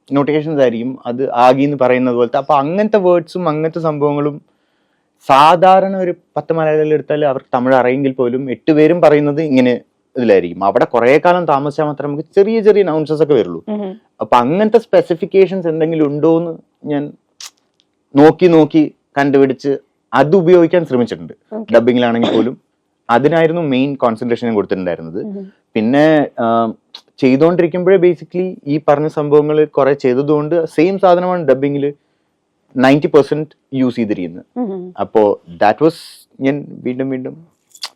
നോട്ടിഫിക്കേഷൻസ് ആയിരിക്കും അത് ആകി എന്ന് പറയുന്നത് പോലത്തെ. അപ്പൊ അങ്ങനത്തെ വേർഡ്സും അങ്ങനത്തെ സംഭവങ്ങളും സാധാരണ ഒരു 10 മലയാളികൾ എടുത്താൽ അവർക്ക് തമിഴ് അറിയെങ്കിൽ പോലും 8 പേരും പറയുന്നത് ഇങ്ങനെ ഇതിലായിരിക്കും. അവിടെ കുറെ കാലം താമസിച്ചാൽ മാത്രമേ നമുക്ക് ചെറിയ ചെറിയ നൗൺസസ് ഒക്കെ വരുള്ളൂ. അപ്പൊ അങ്ങനത്തെ സ്പെസിഫിക്കേഷൻസ് എന്തെങ്കിലും ഉണ്ടോ എന്ന് ഞാൻ നോക്കി കണ്ടുപിടിച്ച് അത് ഉപയോഗിക്കാൻ ശ്രമിച്ചിട്ടുണ്ട് ഡബിങ്ങിലാണെങ്കിൽ പോലും. അതിനായിരുന്നു മെയിൻ കോൺസെൻട്രേഷൻ ഞാൻ കൊടുത്തിട്ടുണ്ടായിരുന്നത്. പിന്നെ ചെയ്തുകൊണ്ടിരിക്കുമ്പോഴേ ബേസിക്കലി ഈ പറഞ്ഞ സംഭവങ്ങൾ കുറെ ചെയ്തതുകൊണ്ട് സെയിം സാധനമാണ് ഡബിങ്ങിൽ 90% യൂസ് ചെയ്തിരിക്കുന്നത്. അപ്പോ ദാറ്റ് വാസ് ഞാൻ വീണ്ടും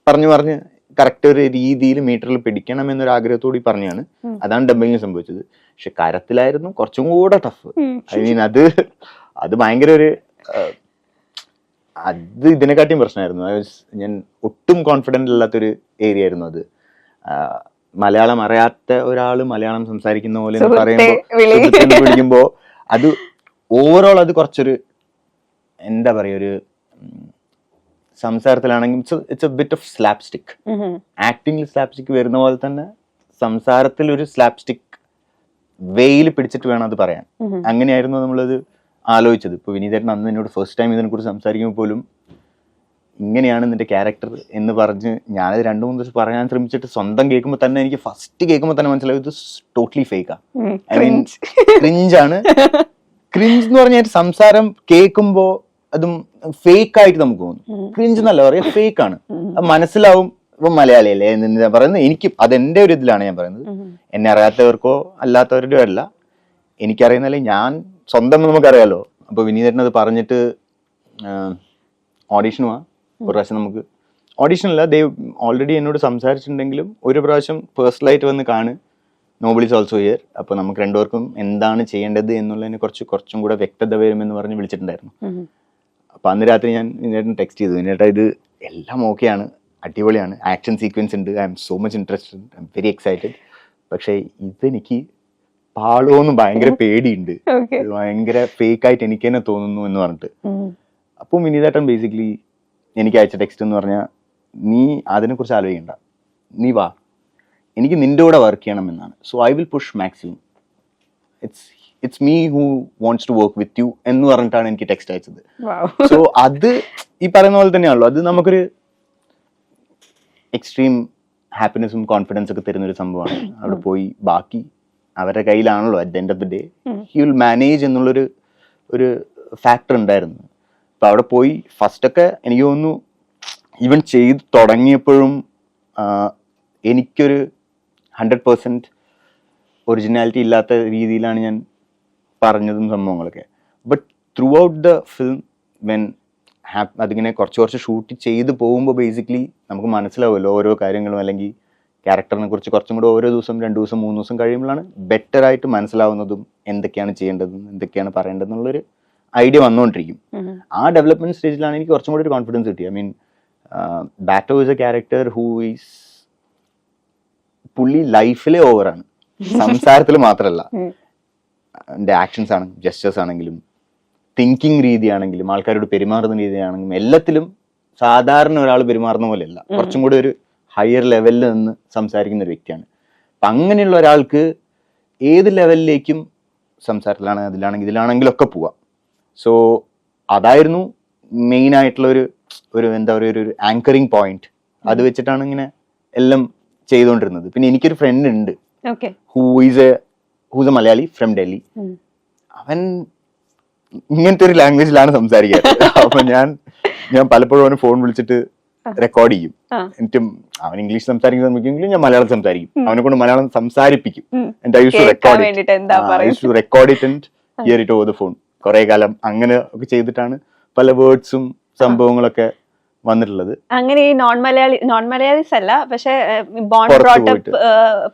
പറഞ്ഞ് കറക്റ്റ് ഒരു രീതിയിൽ മീറ്ററിൽ പിടിക്കണം എന്നൊരു ആഗ്രഹത്തോടെ പറഞ്ഞാണ്. അതാണ് ഡബിങ്ങിൽ സംഭവിച്ചത്. പക്ഷെ കരത്തിലായിരുന്നു കുറച്ചും കൂടെ ടഫ്. ഐ മീൻ അത് ഭയങ്കര ഒരു അത് ഇതിനെക്കാട്ടിയും പ്രശ്നമായിരുന്നു. ഞാൻ ഒട്ടും കോൺഫിഡന്റ് അല്ലാത്തൊരു ഏരിയ ആയിരുന്നു അത്. മലയാളം അറിയാത്ത ഒരാള് മലയാളം സംസാരിക്കുന്ന പോലെ പിടിക്കുമ്പോ അത് ഓവറോൾ അത് കുറച്ചൊരു എന്താ പറയാ ഒരു സംസാരത്തിലാണെങ്കിൽ it's a bit of slapstick. ആക്ടിംഗിൽ സ്ലാപ്സ്റ്റിക് വരുന്ന പോലെ തന്നെ സംസാരത്തിൽ ഒരു സ്ലാപ്സ്റ്റിക് വേയിൽ പിടിച്ചിട്ട് വേണം അത് പറയാൻ. അങ്ങനെയായിരുന്നു നമ്മളത് ആലോചിച്ചത്. ഇപ്പൊ വിനീതേട്ടൻ അന്ന് എന്നോട് ഫസ്റ്റ് ടൈം ഇതിനെ കുറിച്ച് സംസാരിക്കുമ്പോൾ പോലും ഇങ്ങനെയാണ് നിന്റെ ക്യാരക്ടർ എന്ന് പറഞ്ഞ് ഞാനത് 2-3 ദിവസം പറയാൻ ശ്രമിച്ചിട്ട് സ്വന്തം കേൾക്കുമ്പോൾ തന്നെ എനിക്ക് ഫസ്റ്റ് കേൾക്കുമ്പോൾ തന്നെ മനസ്സിലാവും ഇത് ടോട്ടലി ഫേക്കാ. ഐ മീൻ ക്രിഞ്ചാണ്. ക്രിഞ്ച് എന്ന് പറഞ്ഞാൽ സംസാരം കേൾക്കുമ്പോ അതും ഫേക്ക് ആയിട്ട് നമുക്ക് തോന്നും. ക്രിഞ്ച് എന്നല്ല പറയാ, ഫേക്ക് ആണ്. അത് മനസ്സിലാവും. ഇപ്പൊ മലയാളിയല്ലേ എന്ന് പറയുന്നത് എനിക്ക് അതെന്റെ ഒരു ഇതിലാണ് ഞാൻ പറയുന്നത്. എന്നെ അറിയാത്തവർക്കോ അല്ലാത്തവരുടെ അല്ല, എനിക്കറിയുന്നല്ലേ ഞാൻ സ്വന്തം നമുക്കറിയാലോ. അപ്പൊ വിനീതേട്ടൻ അത് പറഞ്ഞിട്ട് ഓഡീഷൻ ഒരു പ്രാവശ്യം നമുക്ക് ഓഡീഷനല്ല, ഓൾറെഡി എന്നോട് സംസാരിച്ചിട്ടുണ്ടെങ്കിലും ഒരു പ്രാവശ്യം പേഴ്സണലായിട്ട് വന്ന് നോബിൾ ഈസ് ഓൾസോ ഹിയർ. അപ്പൊ നമുക്ക് രണ്ടുപേർക്കും എന്താണ് ചെയ്യേണ്ടത് എന്നുള്ളതിനെ കുറച്ചും കൂടെ വ്യക്തത വരുമെന്ന് പറഞ്ഞ് വിളിച്ചിട്ടുണ്ടായിരുന്നു. അപ്പൊ അന്ന് രാത്രി ഞാൻ വിനീതേട്ടൻ ടെക്സ്റ്റ് ചെയ്തു, വിനീതേട്ടാ ഇത് എല്ലാം ഓക്കെയാണ്, അടിപൊളിയാണ്, ആക്ഷൻ സീക്വൻസ് ഉണ്ട്, I M so much interested, I am very excited, പക്ഷെ ഇതെനിക്ക് പാളോന്ന് ഭയങ്കര പേടിയുണ്ട്, ഭയങ്കര ഫേക്ക് ആയിട്ട് എനിക്ക് തന്നെ തോന്നുന്നു എന്ന് പറഞ്ഞിട്ട്. അപ്പോൾ വിനീതേട്ടൻ ബേസിക്കലി എനിക്ക് അയച്ച ടെക്സ്റ്റ് എന്ന് പറഞ്ഞാൽ, നീ അതിനെക്കുറിച്ച് ആലോചിക്കണ്ട, നീ വാ, എനിക്ക് നിന്റെ കൂടെ വർക്ക് ചെയ്യണം എന്നാണ്. So I will push maximum, it's me who wants to work with you എന്ന് പറഞ്ഞിട്ടാണ് എനിക്ക് ടെക്സ്റ്റ് അയച്ചത്. സോ അത് ഈ പറയുന്ന പോലെ തന്നെയാണല്ലോ, അത് നമുക്കൊരു എക്സ്ട്രീം ഹാപ്പിനെസ്സും കോൺഫിഡൻസ് ഒക്കെ തരുന്നൊരു സംഭവമാണ്. അവിടെ പോയി ബാക്കി അവരുടെ കയ്യിലാണല്ലോ at the end of the day, he will manage എന്നുള്ളൊരു ഫാക്ടർ ഉണ്ടായിരുന്നു. അപ്പൊ അവിടെ പോയി ഫസ്റ്റ് ഒക്കെ എനിക്ക് തോന്നുന്നു ഈവൻ ചെയ്ത് തുടങ്ങിയപ്പോഴും എനിക്കൊരു 100% ഒറിജിനാലിറ്റി ഇല്ലാത്ത രീതിയിലാണ് ഞാൻ പറഞ്ഞതും സംഭവങ്ങളൊക്കെ. But through out the film when അതിങ്ങനെ കുറച്ച് ഷൂട്ട് ചെയ്ത് പോകുമ്പോൾ ബേസിക്കലി നമുക്ക് മനസ്സിലാവുമല്ലോ ഓരോ കാര്യങ്ങളും, അല്ലെങ്കിൽ ക്യാരക്ടറിനെ കുറിച്ച് കുറച്ചും കൂടെ ഓരോ ദിവസം 2 ദിവസം 3 ദിവസം കഴിയുമ്പോഴാണ് ബെറ്റർ ആയിട്ട് മനസ്സിലാവുന്നതും എന്തൊക്കെയാണ് ചെയ്യേണ്ടതും എന്തൊക്കെയാണ് പറയേണ്ടതെന്നുള്ളൊരു ഐഡിയ വന്നുകൊണ്ടിരിക്കും. ആ ഡെവലപ്മെന്റ് സ്റ്റേജിലാണ് എനിക്ക് കുറച്ചും കൂടി ഒരു കോൺഫിഡൻസ് കിട്ടി. ഐ മീൻ ബാറ്റോ is a character who is, പുള്ളി ലൈഫിലെ ഓവറാണ്, സംസാരത്തിൽ മാത്രമല്ല, എൻ്റെ ആക്ഷൻസ് ആണെങ്കിലും ജസ്റ്റേഴ്സ് ആണെങ്കിലും തിങ്കിങ് രീതിയാണെങ്കിലും ആൾക്കാരോട് പെരുമാറുന്ന രീതിയാണെങ്കിലും എല്ലാത്തിലും സാധാരണ ഒരാൾ പെരുമാറുന്ന പോലെയല്ല, കുറച്ചും കൂടി ഒരു ഹയർ ലെവലിൽ നിന്ന് സംസാരിക്കുന്ന ഒരു വ്യക്തിയാണ്. അപ്പം അങ്ങനെയുള്ള ഒരാൾക്ക് ഏത് ലെവലിലേക്കും സംസാരത്തിലാണെങ്കിൽ ഇതിലാണെങ്കിലും ഒക്കെ പോവാം. സോ അതായിരുന്നു മെയിൻ ആയിട്ടുള്ള ഒരു എന്താ പറയുക ഒരു ആങ്കറിങ് പോയിന്റ്. അത് വെച്ചിട്ടാണ് ഇങ്ങനെ എല്ലാം ചെയ്തുകൊണ്ടിരുന്നത്. പിന്നെ എനിക്കൊരു ഫ്രണ്ട് ഉണ്ട് whose A Malayali from Delhi. അവൻ ഇങ്ങനത്തെ ഒരു ലാംഗ്വേജിലാണ് സംസാരിക്കാറ്. അപ്പൊ ഞാൻ പലപ്പോഴും അവന് ഫോൺ വിളിച്ചിട്ട് റെക്കോർഡ് ചെയ്യും. എന്നിട്ട് അവൻ ഇംഗ്ലീഷ് സംസാരിക്കുന്നെങ്കിലും ഞാൻ മലയാളം സംസാരിക്കും, അവനെ കൊണ്ട് മലയാളം സംസാരിപ്പിക്കും. എന്നിട്ട് I use to record it and hear it over the phone. കുറെ കാലം അങ്ങനെ ഒക്കെ ചെയ്തിട്ടാണ് പല വേർഡ്സും സംഭവങ്ങളൊക്കെ വന്നിട്ടുള്ളത്. അങ്ങനെ ഈ നോൺ മലയാളീസ് അല്ല, പക്ഷെ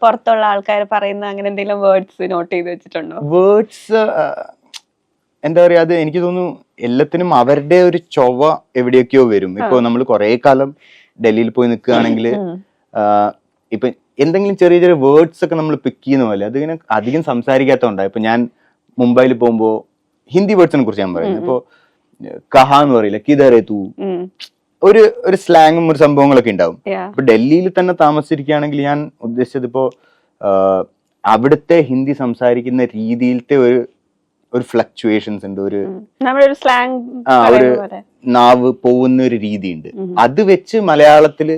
പുറത്തുള്ള ആൾക്കാർ പറയുന്ന അങ്ങനെ എന്തെങ്കിലും വേർഡ്സ് നോട്ട് ചെയ്ത് വെച്ചിട്ടുണ്ടോ? വേർഡ്സ് എന്താ പറയാ, അത് എനിക്ക് തോന്നുന്നു എല്ലാത്തിനും അവരുടെ ഒരു ചൊവ്വ എവിടെയൊക്കെയോ വരും. ഇപ്പൊ നമ്മൾ കുറെ കാലം ഡൽഹിയിൽ പോയി നിൽക്കുകയാണെങ്കിൽ ഇപ്പൊ എന്തെങ്കിലും ചെറിയ ചെറിയ വേർഡ്സ് ഒക്കെ നമ്മൾ പിക്ക് ചെയ്യുന്ന പോലെ അതിങ്ങനെ അധികം സംസാരിക്കാത്തതുകൊണ്ടാണ്. ഇപ്പൊ ഞാൻ മുംബൈയിൽ പോകുമ്പോ ഹിന്ദി വേർഡ്സിനെ കുറിച്ച് ഞാൻ പറയുന്നത്. ഇപ്പൊ കഹാ എന്ന് പറയില്ല, കിതറേ തൂ, ഒരു സ്ലാങ്ങും ഒരു സംഭവങ്ങളൊക്കെ ഉണ്ടാവും. ഇപ്പൊ ഡൽഹിയിൽ തന്നെ താമസിച്ചിരിക്കുകയാണെങ്കിൽ ഞാൻ ഉദ്ദേശിച്ചത് ഇപ്പോ അവിടുത്തെ ഹിന്ദി സംസാരിക്കുന്ന രീതിയിലത്തെ ഒരു ഫ്ലക്ച്വേഷൻസ് ഉണ്ട്, ഒരു നാവ് പോകുന്ന ഒരു രീതിയുണ്ട്. അത് വെച്ച് മലയാളത്തില്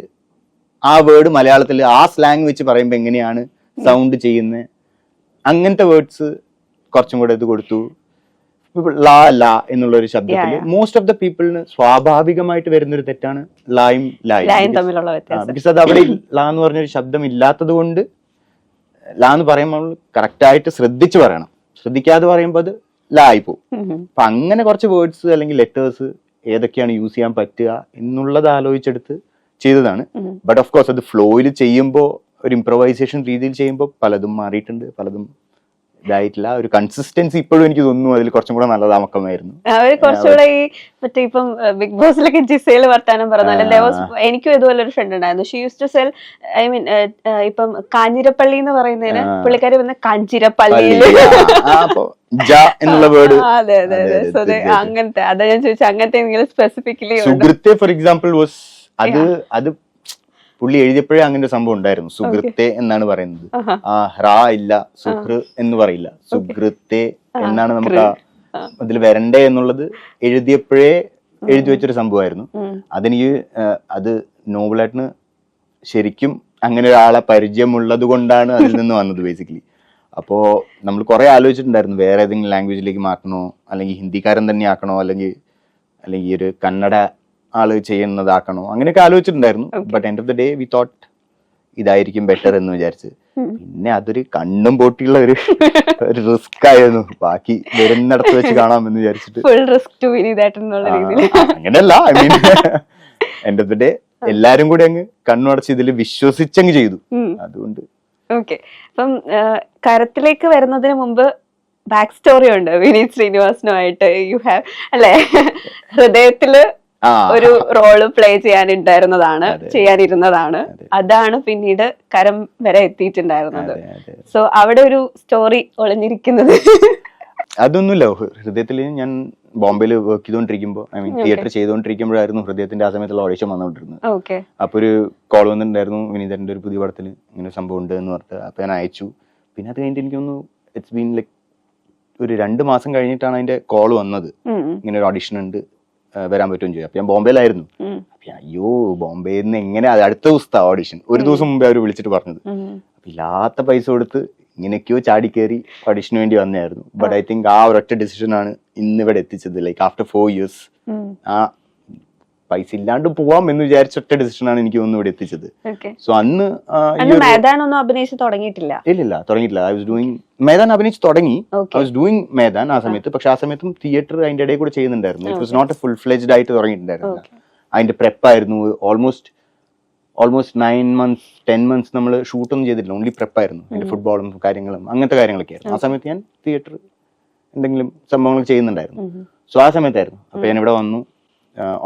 ആ വേർഡ് മലയാളത്തിൽ ആ സ്ലാങ് വെച്ച് പറയുമ്പോ എങ്ങനെയാണ് സൗണ്ട് ചെയ്യുന്നത്, അങ്ങനത്തെ വേർഡ്സ് കുറച്ചും കൂടെ ഇത് കൊടുത്തു. ലാ ലാ എന്നുള്ള ഒരു ശബ്ദത്തിൽ മോസ്റ്റ് ഓഫ് ദ പീപ്പിളിന് സ്വാഭാവികമായിട്ട് വരുന്നൊരു തെറ്റാണ് ലായും ലായും തമ്മിലുള്ള വ്യത്യാസം. ബിക്കോസ് അത് അവിടെ ലാ എന്ന് പറഞ്ഞൊരു ശബ്ദം ഇല്ലാത്തത് കൊണ്ട് ലാ എന്ന് പറയുമ്പോൾ കറക്റ്റ് ആയിട്ട് ശ്രദ്ധിച്ചു പറയണം, ശ്രദ്ധിക്കാതെ പറയുമ്പോൾ അത് ലാ ആയി പോകും. അപ്പൊ അങ്ങനെ കുറച്ച് വേർഡ്സ് അല്ലെങ്കിൽ ലെറ്റേഴ്സ് ഏതൊക്കെയാണ് യൂസ് ചെയ്യാൻ പറ്റുക എന്നുള്ളത് ആലോചിച്ചെടുത്ത് ചെയ്തതാണ്. ബട്ട് ഓഫ് കോഴ്സ് അത് ഫ്ലോയിൽ ചെയ്യുമ്പോൾ ഒരു ഇംപ്രവൈസേഷൻ രീതിയിൽ ചെയ്യുമ്പോൾ പലതും മാറിയിട്ടുണ്ട്, പലതും ഇതായിട്ടില്ല. ഒരു കൺസിസ്റ്റൻസി ഇപ്പോഴും എനിക്ക് തോന്നുന്നു അതിൽ കുറച്ചും കൂടെ നല്ലതാമക്കമായിരുന്നു. അവര് കുറച്ചുകൂടെ ഈ മറ്റേ ഇപ്പം ബിഗ് ബോസിലൊക്കെ ജിസയിൽ വർത്താനം പറഞ്ഞാൽ എനിക്കും ഇതുപോലെ ഒരു ഫ്രണ്ട് ഉണ്ടായിരുന്നു. She use to sell, I mean ഇപ്പം കാഞ്ഞിരപ്പള്ളി എന്ന് പറയുന്നതിന് പുള്ളിക്കാരി വന്ന കാഞ്ചിരപ്പള്ളിയില് എന്നുള്ള വേർഡ്. അതെ അതെ അതെ, അങ്ങനത്തെ അതാ ഞാൻ ചോദിച്ചത്, അങ്ങനത്തെ എന്തെങ്കിലും സ്പെസിഫിക്കലി സുഹൃത്തെ ഫോർ എക്സാമ്പിൾ വാസ് അത് പുള്ളി എഴുതിയപ്പോഴേ അങ്ങനെ ഒരു സംഭവം ഉണ്ടായിരുന്നു. സുഹൃത്തെ എന്നാണ് പറയുന്നത്, റാ ഇല്ല, സുഹൃ എന്ന് പറയില്ല, സുഹൃത്തെ എന്നാണ് നമുക്ക് അതിൽ വരണ്ടേ എന്നുള്ളത് എഴുതിയപ്പോഴേ എഴുതി വെച്ചൊരു സംഭവമായിരുന്നു. അതെനിക്ക് അത് നോബിളായിട്ടിന് ശരിക്കും അങ്ങനെ ഒരാളെ പരിചയമുള്ളത് കൊണ്ടാണ് അതിൽ നിന്ന് വന്നത് ബേസിക്കലി. അപ്പോ നമ്മൾ കുറെ ആലോചിച്ചിട്ടുണ്ടായിരുന്നു വേറെ ഏതെങ്കിലും ലാംഗ്വേജിലേക്ക് മാറ്റണോ, അല്ലെങ്കിൽ ഹിന്ദിക്കാരൻ തന്നെ ആക്കണോ, അല്ലെങ്കിൽ ഒരു കന്നഡ ആള് ചെയ്യുന്നതാക്കണോ, അങ്ങനെയൊക്കെ ആലോചിച്ചിട്ടുണ്ടായിരുന്നു. But end of the day we thought ഇതായിരിക്കും ബെറ്റർ എന്ന് വിചാരിച്ച്. പിന്നെ അതൊരു കണ്ണും പൊട്ടിയുള്ള ഒരു റിസ്ക് ആയിരുന്നു. ബാക്കി വരുന്നിടത്ത് വെച്ച് കാണാമെന്ന് വിചാരിച്ചിട്ട് അങ്ങനെയല്ല, I mean end of the day എല്ലാരും കൂടി അങ്ങ് കണ്ണുടച്ച് ഇതിൽ വിശ്വസിച്ചങ്ങ് ചെയ്തു. അതുകൊണ്ട് ഓക്കെ. അപ്പം കരത്തിലേക്ക് വരുന്നതിന് മുമ്പ് ബാക്ക് സ്റ്റോറി ഉണ്ട് വിനീത് ശ്രീനിവാസനുമായിട്ട്. യു ഹാവ് അല്ലെ, ഹൃദയത്തില് ഒരു റോള് പ്ലേ ചെയ്യാനിരുന്നതാണ്. അതാണ് പിന്നീട് കരം വരെ എത്തിയിട്ടുണ്ടായിരുന്നത്. സോ അവിടെ ഒരു സ്റ്റോറി ഒളിഞ്ഞിരിക്കുന്നത് അതൊന്നുമില്ല. ഹൃദയത്തില് ഞാൻ ബോംബെയിൽ വർക്ക് ചെയ്തോണ്ടിരിക്കുമ്പോ, ഐ മീൻ തിയേറ്റർ ചെയ്തോണ്ടിരിക്കുമ്പോഴായിരുന്നു ഹൃദയത്തിന്റെ ആ സമയത്തുള്ള ഓഡിഷൻ വന്നുകൊണ്ടിരുന്നത്. അപ്പൊ ഒരു കോൾ വന്നിട്ടുണ്ടായിരുന്നു, വിനീതന്റെ ഒരു പുതിയ പടത്തിൽ ഇങ്ങനെ സംഭവം ഉണ്ട് എന്ന് പറഞ്ഞിട്ട്. അപ്പൊ ഞാൻ അയച്ചു. പിന്നെ അത് കഴിഞ്ഞിട്ട് എനിക്കൊന്ന് ഇറ്റ്സ് ബീൻ ലൈക്ക് ഒരു 2 മാസം കഴിഞ്ഞിട്ടാണ് അതിന്റെ കോൾ വന്നത്, ഇങ്ങനെ ഒരു ഓഡിഷൻ ഉണ്ട്, വരാൻ പറ്റുമെന്ന് ചോദിച്ചു. അപ്പൊ ഞാൻ ബോംബെയിലായിരുന്നു. അപ്പൊ അയ്യോ, ബോംബെയിൽ നിന്ന് എങ്ങനെ, അത് അടുത്ത ദിവസത്തെ ഓഡിഷൻ, ഒരു ദിവസം മുമ്പേ അവർ വിളിച്ചിട്ട് പറഞ്ഞത്. അപ്പൊ ഇല്ലാത്ത പൈസ കൊടുത്ത് ഇങ്ങനെയൊക്കെയോ ചാടി കയറി ഓഡിഷന് വേണ്ടി വന്നായിരുന്നു. ബട്ട് ഐ തിങ്ക് ആ ഒരൊറ്റ ഡിസിഷൻ ആണ് ഇന്നിവിടെ എത്തിച്ചത്. ലൈക്ക് ആഫ്റ്റർ 4 years ആ പൈസ ഇല്ലാണ്ട് പോവാം എന്ന് വിചാരിച്ച ഒറ്റ ഡിസിഷൻ ആണ് എനിക്ക് ഒന്നും ഇവിടെ എത്തിച്ചത്. സോ അന്ന് അഭിനയിച്ച് തുടങ്ങിയിട്ടില്ല. ഇല്ലില്ല, തുടങ്ങിയിട്ടില്ല. ഐ വാസ് ഡൂയിങ് മേദാൻ അഭിനയിച്ച് തുടങ്ങി. ഐ വാസ് ഡൂയിങ് മേദാൻ ആ സമയത്ത്. പക്ഷെ ആ സമയത്തും തിയേറ്റർ അതിന്റെ ഇടയിൽ കൂടെ ചെയ്യുന്നുണ്ടായിരുന്നു. It was not a full fledged ആയിട്ട് തുടങ്ങിയിട്ടുണ്ടായിരുന്നു. അതിന്റെ പ്രെപ്പായിരുന്നു. ഓൾമോസ്റ്റ് 9 months 10 months നമ്മൾ ഷൂട്ടൊന്നും ചെയ്തിട്ടില്ല, ഓൺലി പ്രെപ്പായിരുന്നു. അതിന്റെ ഫുട്ബോളും കാര്യങ്ങളും അങ്ങനത്തെ കാര്യങ്ങളൊക്കെ ആയിരുന്നു. ആ സമയത്ത് ഞാൻ തിയേറ്റർ എന്തെങ്കിലും സംഭവങ്ങൾ ചെയ്യുന്നുണ്ടായിരുന്നു. സോ ആ സമയത്തായിരുന്നു. അപ്പൊ ഞാൻ ഇവിടെ വന്നു,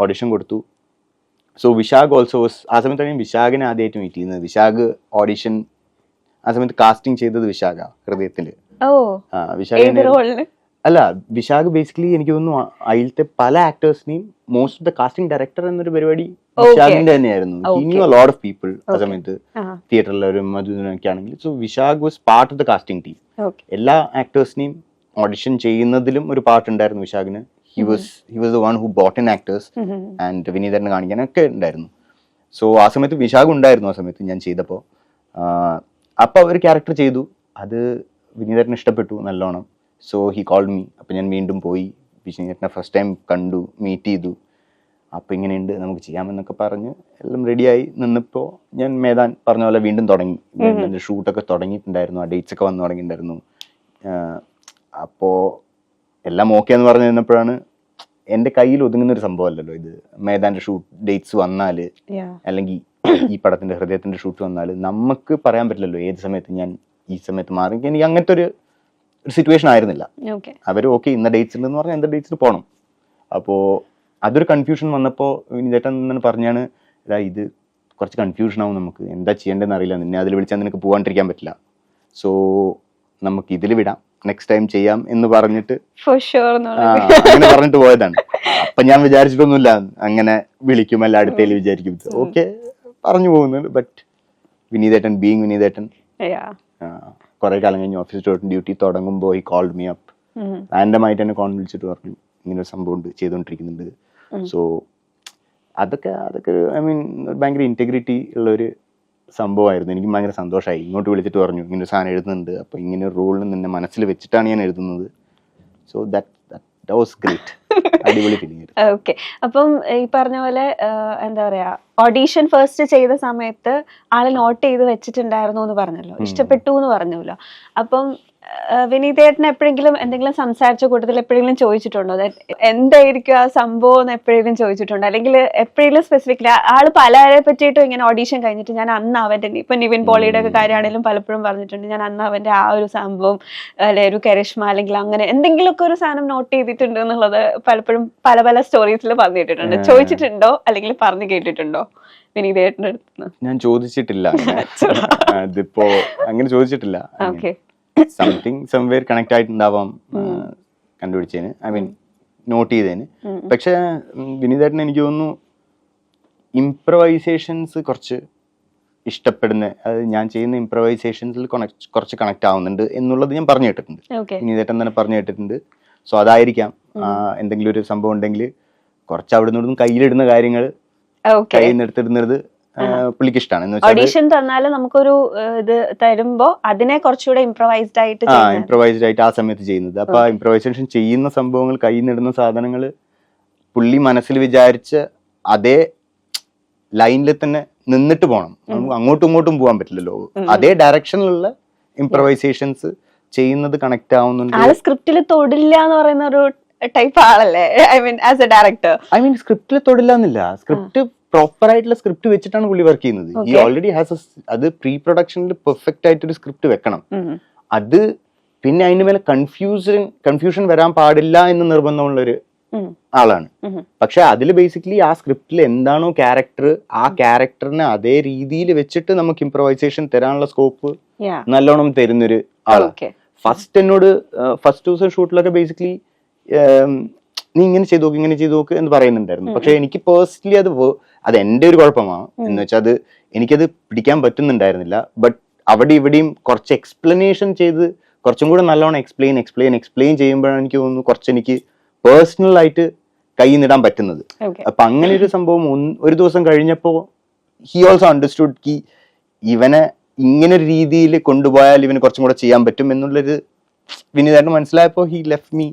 ഓഡിഷൻ കൊടുത്തു. സോ വിശാഖ് ഓൾസോ ആ സമയത്താണ് ഞാൻ വിശാഖിനെ ആദ്യമായിട്ട് മീറ്റ് ചെയ്യുന്നത്. വിശാഖ് ഓഡിഷൻ ആ സമയത്ത് കാസ്റ്റിംഗ് ചെയ്തത് വിശാഖ ഹൃദയത്തില്. അല്ല, വിശാഖ് ബേസിക്കലി എനിക്ക് തോന്നുന്നു അതിലത്തെ പല ആക്ടേഴ്സിനെയും most of the casting director എന്നൊരു പരിപാടി വിശാഖിന്റെ തന്നെയായിരുന്നു. He knew a lot of people ആ സമയത്ത്, തിയേറ്ററിലും മധുനൊക്കെ ആണെങ്കിൽ. So Visakh was part of the casting team. എല്ലാ ആക്ടേഴ്സിനെയും ഓഡിഷൻ ചെയ്യുന്നതിലും ഒരു പാർട്ട് ഉണ്ടായിരുന്നു വിശാഖിന്. He was the one who brought in actors and വിനീതനെ കാണിക്കാനൊക്കെ ഉണ്ടായിരുന്നു. സോ ആ സമയത്ത് വിശാഖ് ഉണ്ടായിരുന്നു. ആ സമയത്ത് ഞാൻ ചെയ്തപ്പോൾ അപ്പൊ ഒരു ക്യാരക്ടർ ചെയ്തു, അത് വിനീതനെ ഇഷ്ടപ്പെട്ടു നല്ലോണം. So he called me. അപ്പൊ ഞാൻ വീണ്ടും പോയി വിനീതനെ ഫസ്റ്റ് ടൈം കണ്ടു, മീറ്റ് ചെയ്തു. അപ്പോൾ ഇങ്ങനെയുണ്ട് നമുക്ക് ചെയ്യാമെന്നൊക്കെ പറഞ്ഞ് എല്ലാം റെഡിയായി നിന്നപ്പോൾ ഞാൻ മേധാൻ പറഞ്ഞ പോലെ വീണ്ടും തുടങ്ങി. എൻ്റെ ഷൂട്ടൊക്കെ തുടങ്ങിയിട്ടുണ്ടായിരുന്നു, ആ ഡേറ്റ്സ് ഒക്കെ വന്നു തുടങ്ങിയിട്ടുണ്ടായിരുന്നു. അപ്പോൾ എല്ലാം ഓക്കെ എന്ന് പറഞ്ഞു നിന്നപ്പോഴാണ് എൻ്റെ കയ്യിൽ ഒതുങ്ങുന്ന ഒരു സംഭവമല്ലല്ലോ ഇത്. മേധാൻ്റെ ഷൂട്ട് ഡേറ്റ്സ് വന്നാൽ അല്ലെങ്കിൽ ഈ പടത്തിൻ്റെ ഹൃദയത്തിൻ്റെ ഷൂട്ട് വന്നാൽ നമുക്ക് പറയാൻ പറ്റില്ലല്ലോ ഏത് സമയത്ത് ഞാൻ ഈ സമയത്ത് മാറി. എനിക്ക് അങ്ങനത്തെ ഒരു സിറ്റുവേഷൻ ആയിരുന്നില്ല. അവർ ഓക്കെ ഇന്ന ഡേറ്റ്സ് ഉണ്ടെന്ന് പറഞ്ഞാൽ എന്ത് ഡേറ്റ്സിൽ പോകണം. അപ്പോൾ അതൊരു കൺഫ്യൂഷൻ വന്നപ്പോൾ ചേട്ടൻ തന്നെ പറഞ്ഞാണ്, ഇത് കുറച്ച് കൺഫ്യൂഷൻ ആവും, നമുക്ക് എന്താ ചെയ്യേണ്ടതെന്ന് അറിയില്ല, നിന്നെ അതിൽ വിളിച്ചാൽ നിനക്ക് പോകാണ്ടിരിക്കാൻ പറ്റില്ല, സോ നമുക്ക് ഇതിൽ വിടാം, നെക്സ്റ്റ് ടൈം ചെയ്യാം എന്ന് പറഞ്ഞിട്ട് അങ്ങനെ പറഞ്ഞിട്ട് പോയതാണ്. അപ്പൊ ഞാൻ വിചാരിച്ചിട്ടൊന്നുമില്ല അങ്ങനെ വിളിക്കുമല്ല അടുത്തേൽ വിചാരിക്കും, ഓക്കെ പറഞ്ഞു പോകുന്നുണ്ട്. ബട്ട് വിനീതേട്ടൻ ബീങ് വിനീതേട്ടൻ കുറെ കാലം കഴിഞ്ഞ് ഓഫീസ് ഡ്യൂട്ടി തുടങ്ങുമ്പോൾ ഈ കോൾഡ് മീ അപ്പ്, റാൻഡമായിട്ട് എന്നെ കോൾ വിളിച്ചിട്ട് പറഞ്ഞു ഇങ്ങനെ ഒരു സംഭവം ഉണ്ട്, ചെയ്തുകൊണ്ടിരിക്കുന്നുണ്ട്. സോ അതൊക്കെ ഐ മീൻ ഭയങ്കര ഇന്റഗ്രിറ്റി ഉള്ളൊരു സംഭവമായിരുന്നു. എനിക്ക് ഭയങ്കര സന്തോഷമായി. ഇങ്ങോട്ട് വിളിച്ചിട്ട് പറഞ്ഞു ഇങ്ങനെ ഒരു സാധനം എഴുതുന്നുണ്ട്, അപ്പോൾ ഇങ്ങനെ ഒരു റോളിന് നിന്നെ മനസ്സിൽ വെച്ചിട്ടാണ് ഞാൻ എഴുതുന്നത്. So that was great. അടിപൊളി ഫീലിംഗ്. ഓക്കെ, അപ്പം ഈ പറഞ്ഞ പോലെ എന്താ പറയാ, ഓഡീഷൻ ഫസ്റ്റ് ചെയ്ത സമയത്ത് ആള് നോട്ട് ചെയ്ത് വെച്ചിട്ടുണ്ടായിരുന്നു എന്ന് പറഞ്ഞല്ലോ, ഇഷ്ടപ്പെട്ടു എന്ന് പറഞ്ഞല്ലോ. അപ്പം വിനീതേട്ടന് എപ്പോഴെങ്കിലും എന്തെങ്കിലും സംസാരിച്ച കൂട്ടത്തിൽ എപ്പോഴെങ്കിലും ചോദിച്ചിട്ടുണ്ടോ എന്തായിരിക്കും ആ സംഭവം എന്ന് എപ്പോഴെങ്കിലും ചോദിച്ചിട്ടുണ്ടോ? അല്ലെങ്കിൽ എപ്പോഴെങ്കിലും സ്പെസിഫിക്കലി ആള് പലരെ പറ്റിയിട്ടും ഇങ്ങനെ ഓഡീഷൻ കഴിഞ്ഞിട്ട് ഞാൻ അന്ന് അവന്റെ, ഇപ്പൊ നിവിൻ പോളിയുടെ ഒക്കെ കാര്യമാണെങ്കിലും പലപ്പോഴും പറഞ്ഞിട്ടുണ്ട്, ഞാൻ അന്ന് അവന്റെ ആ ഒരു സംഭവം അല്ലെ ഒരു കരിഷ്മ അല്ലെങ്കിൽ അങ്ങനെ എന്തെങ്കിലുമൊക്കെ ഒരു സാധനം നോട്ട് ചെയ്തിട്ടുണ്ട് എന്നുള്ളത് പലപ്പോഴും പല പല സ്റ്റോറീസിൽ പറഞ്ഞിട്ടുണ്ട്. ചോദിച്ചിട്ടുണ്ടോ അല്ലെങ്കിൽ പറഞ്ഞു കേട്ടിട്ടുണ്ടോ വിനീതേട്ടന്റെ അടുത്ത്? ഞാൻ ചോദിച്ചിട്ടില്ല, അതിപ്പോ അങ്ങനെ ചോദിച്ചിട്ടില്ല. ഓക്കെ, സംതിങ് സംവേർ കണക്ട് ആയിട്ടുണ്ടാവാം കണ്ടുപിടിച്ചതിന്, ഐ മീൻ നോട്ട് ചെയ്തതിന്. പക്ഷെ വിനീതേട്ടൻ എനിക്ക് തോന്നുന്നു ഇംപ്രവൈസേഷൻസ് കുറച്ച് ഇഷ്ടപ്പെടുന്ന, അത് ഞാൻ ചെയ്യുന്ന ഇംപ്രവൈസേഷൻസിൽ കുറച്ച് കണക്ട് ആവുന്നുണ്ട് എന്നുള്ളത് ഞാൻ പറഞ്ഞു കേട്ടിട്ടുണ്ട്, വിനീതേട്ടൻ തന്നെ പറഞ്ഞു കേട്ടിട്ടുണ്ട്. സോ അതായിരിക്കാം എന്തെങ്കിലും ഒരു സംഭവം ഉണ്ടെങ്കിൽ കുറച്ച് അവിടെ നിന്നും കയ്യിലിടുന്ന കാര്യങ്ങൾ കയ്യിൽ നിന്ന് എടുത്തിടുന്നത് പുള്ളിക്ക് ഇഷ്ടമാണ്. ഓഡീഷൻ തന്നാലും നമുക്കൊരു ഇത് തരുമ്പോ അതിനെ കുറച്ചുകൂടെ ഇംപ്രവൈസ്ഡ് ആയിട്ട് ആ സമയത്ത് ചെയ്യുന്നത്. അപ്പൊ ഇംപ്രവൈസേഷൻ ചെയ്യുന്ന സംഭവങ്ങൾ, കയ്യിൽ നിന്നിടുന്ന സാധനങ്ങൾ പുള്ളി മനസ്സിൽ വിചാരിച്ച അതേ ലൈനിൽ തന്നെ നിന്നിട്ട് പോകണം. നമുക്ക് അങ്ങോട്ടും ഇങ്ങോട്ടും പോകാൻ പറ്റില്ലല്ലോ. അതേ ഡയറക്ഷനിലുള്ള ഇംപ്രവൈസേഷൻസ് ചെയ്യുന്നത് കണക്ട് ആവുന്നുണ്ട്. സ്ക്രിപ്റ്റിൽ തൊടില്ല എന്ന് പറയുന്ന ഒരു ടൈപ്പ് ആളല്ലേ? I mean as a director, I mean സ്ക്രിപ്റ്റിൽ തൊടില്ല എന്നില്ല, സ്ക്രിപ്റ്റ് പ്രോപ്പർ ആയിട്ടുള്ള സ്ക്രിപ്റ്റ് വെച്ചിട്ടാണ് പുള്ളി വർക്ക് ചെയ്യുന്നത്. ഈ ഓൾറെഡി ഹാസ് അത് പ്രീ പ്രൊഡക്ഷനിൽ പെർഫെക്റ്റ് ആയിട്ടൊരു സ്ക്രിപ്റ്റ് വെക്കണം. അത് പിന്നെ അതിന്റെ മേലെ കൺഫ്യൂഷൻ വരാൻ പാടില്ല എന്ന് നിർബന്ധമുള്ളൊരു ആളാണ്. പക്ഷെ അതിൽ ബേസിക്കലി ആ സ്ക്രിപ്റ്റിൽ എന്താണോ ക്യാരക്ടർ, ആ ക്യാരക്ടറിനെ അതേ രീതിയിൽ വെച്ചിട്ട് നമുക്ക് ഇംപ്രവൈസേഷൻ തരാനുള്ള സ്കോപ്പ് നല്ലോണം തരുന്നൊരു ആളാണ്. ഫസ്റ്റ് ദിവസം ഷൂട്ടിലൊക്കെ ബേസിക്കലി നീ ഇങ്ങനെ ചെയ്തു നോക്ക്, ഇങ്ങനെ ചെയ്തു നോക്ക് എന്ന് പറയുന്നുണ്ടായിരുന്നു. പക്ഷെ എനിക്ക് പേഴ്സണലി അത് എന്റെ ഒരു കുഴപ്പമാണ് എന്ന് വെച്ചാൽ അത് എനിക്കത് പിടിക്കാൻ പറ്റുന്നുണ്ടായിരുന്നില്ല. ബട്ട് അവിടെ ഇവിടെയും കുറച്ച് എക്സ്പ്ലനേഷൻ ചെയ്ത് കുറച്ചും കൂടെ നല്ലോണം എക്സ്പ്ലെയിൻ ചെയ്യുമ്പോഴാണ് എനിക്ക് തോന്നുന്നു കുറച്ച് എനിക്ക് പേഴ്സണൽ ആയിട്ട് കൈ നിടാൻ പറ്റുന്നത്. അപ്പൊ അങ്ങനെ ഒരു സംഭവം ഒരു ദിവസം കഴിഞ്ഞപ്പോ ഹി ഓൾസോ അണ്ടർസ്റ്റുഡ് കി ഇവനെ ഇങ്ങനെ ഒരു രീതിയിൽ കൊണ്ടുപോയാൽ ഇവന് കുറച്ചും കൂടെ ചെയ്യാൻ പറ്റും എന്നുള്ളൊരു വിനീതേട്ടന് മനസ്സിലായപ്പോ ഹി ലെഫ്റ്റ് മീ,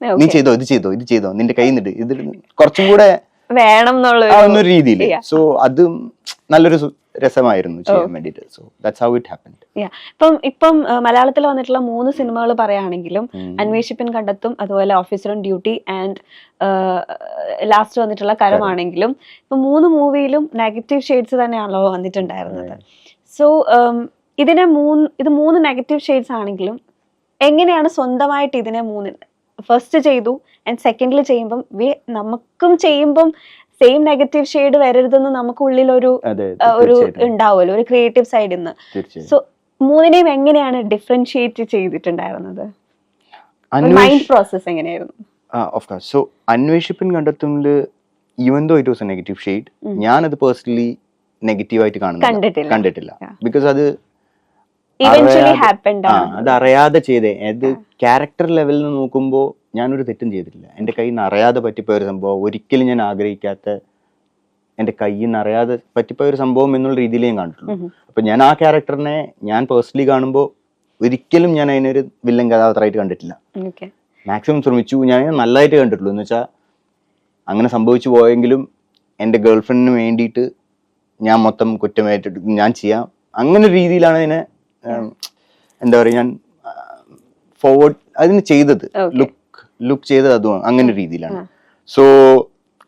നീ ചെയ്തോ ഇത് ചെയ്തോ നിന്റെ കൈ നിട്ട് ഇത് കുറച്ചും കൂടെ വേണം എന്നുള്ള രീതിയിൽ. സോ അത് നല്ലൊരു രസമായിരുന്നു ചെയ്യാൻ വേണ്ടിട്ട്. So that's how it happened. ഇപ്പം മലയാളത്തിൽ വന്നിട്ടുള്ള 3 സിനിമകൾ പറയുകയാണെങ്കിലും അന്വേഷിപ്പിൻ കണ്ടെത്തും, അതുപോലെ officer on duty and last വന്നിട്ടുള്ള കരമാണെങ്കിലും ഇപ്പൊ 3 മൂവിയിലും നെഗറ്റീവ് ഷെയ്ഡ്സ് തന്നെയാണല്ലോ വന്നിട്ടുണ്ടായിരുന്നത്. സോ ഇത് 3 നെഗറ്റീവ് ഷെയ്ഡ്സ് ആണെങ്കിലും എങ്ങനെയാണ് സ്വന്തമായിട്ട് ഇതിനെ 3 ഫസ്റ്റ് ചെയ്തു ആൻഡ് സെക്കൻഡിൽ ചെയ്യുമ്പം നമുക്കും ചെയ്യുമ്പം സെയിം നെഗറ്റീവ് ഷെയ്ഡ് വരരുതെന്ന് നമുക്ക് ഉള്ളിൽ ഒരു ഉണ്ടാവുമല്ലോ, ഒരു ക്രിയേറ്റീവ് സൈഡിൽ നിന്ന്. സോ 3നെയും എങ്ങനെയാണ് ഡിഫറൻഷിയേറ്റ് ചെയ്തിട്ടുണ്ടായിരുന്നത്? മൈൻഡ് പ്രോസസ് എങ്ങനെയായിരുന്നു? Of course. സോ അന്വേഷിപ്പിൻ കണ്ടെത്തുന്നത് even though it was a negative shade, ഞാനത് പേഴ്സണലി നെഗറ്റീവായിട്ട് കണ്ടിട്ടില്ല. ബിക്കോസ് അത് അറിയാതെ ചെയ്തേ. അത് ക്യാരക്ടർ ലെവലിൽ നിന്ന് നോക്കുമ്പോൾ ഞാനൊരു തെറ്റും ചെയ്തിട്ടില്ല. എൻ്റെ കയ്യിൽ നിന്ന് അറിയാതെ പറ്റിപ്പോയ ഒരു സംഭവം, ഒരിക്കലും ഞാൻ ആഗ്രഹിക്കാത്ത എൻ്റെ കയ്യിൽ നിന്ന് അറിയാതെ പറ്റിപ്പോയ ഒരു സംഭവം എന്നുള്ള രീതിയിൽ ഞാൻ കണ്ടിട്ടുള്ളൂ. അപ്പൊ ഞാൻ ആ ക്യാരക്ടറിനെ ഞാൻ പേഴ്സണലി കാണുമ്പോൾ ഒരിക്കലും ഞാൻ അതിനൊരു വില്ലൻ കഥാപാത്രമായിട്ട് കണ്ടിട്ടില്ല. മാക്സിമം ശ്രമിച്ചു, ഞാൻ നല്ലതായിട്ട് കണ്ടിട്ടുള്ളൂ. എന്ന് വെച്ചാൽ അങ്ങനെ സംഭവിച്ചു പോയെങ്കിലും എൻ്റെ ഗേൾ ഫ്രണ്ടിന് വേണ്ടിയിട്ട് ഞാൻ മൊത്തം കുറ്റമേറ്റിട്ട് ഞാൻ ചെയ്യാം, അങ്ങനെ ഒരു രീതിയിലാണ് അതിനെ എന്താ പറയുക ഞാൻ ഫോർവേഡ് അതിന് ചെയ്തത്, ലുക്ക് ചെയ്തത് അതും അങ്ങനെ ഒരു രീതിയിലാണ്. സോ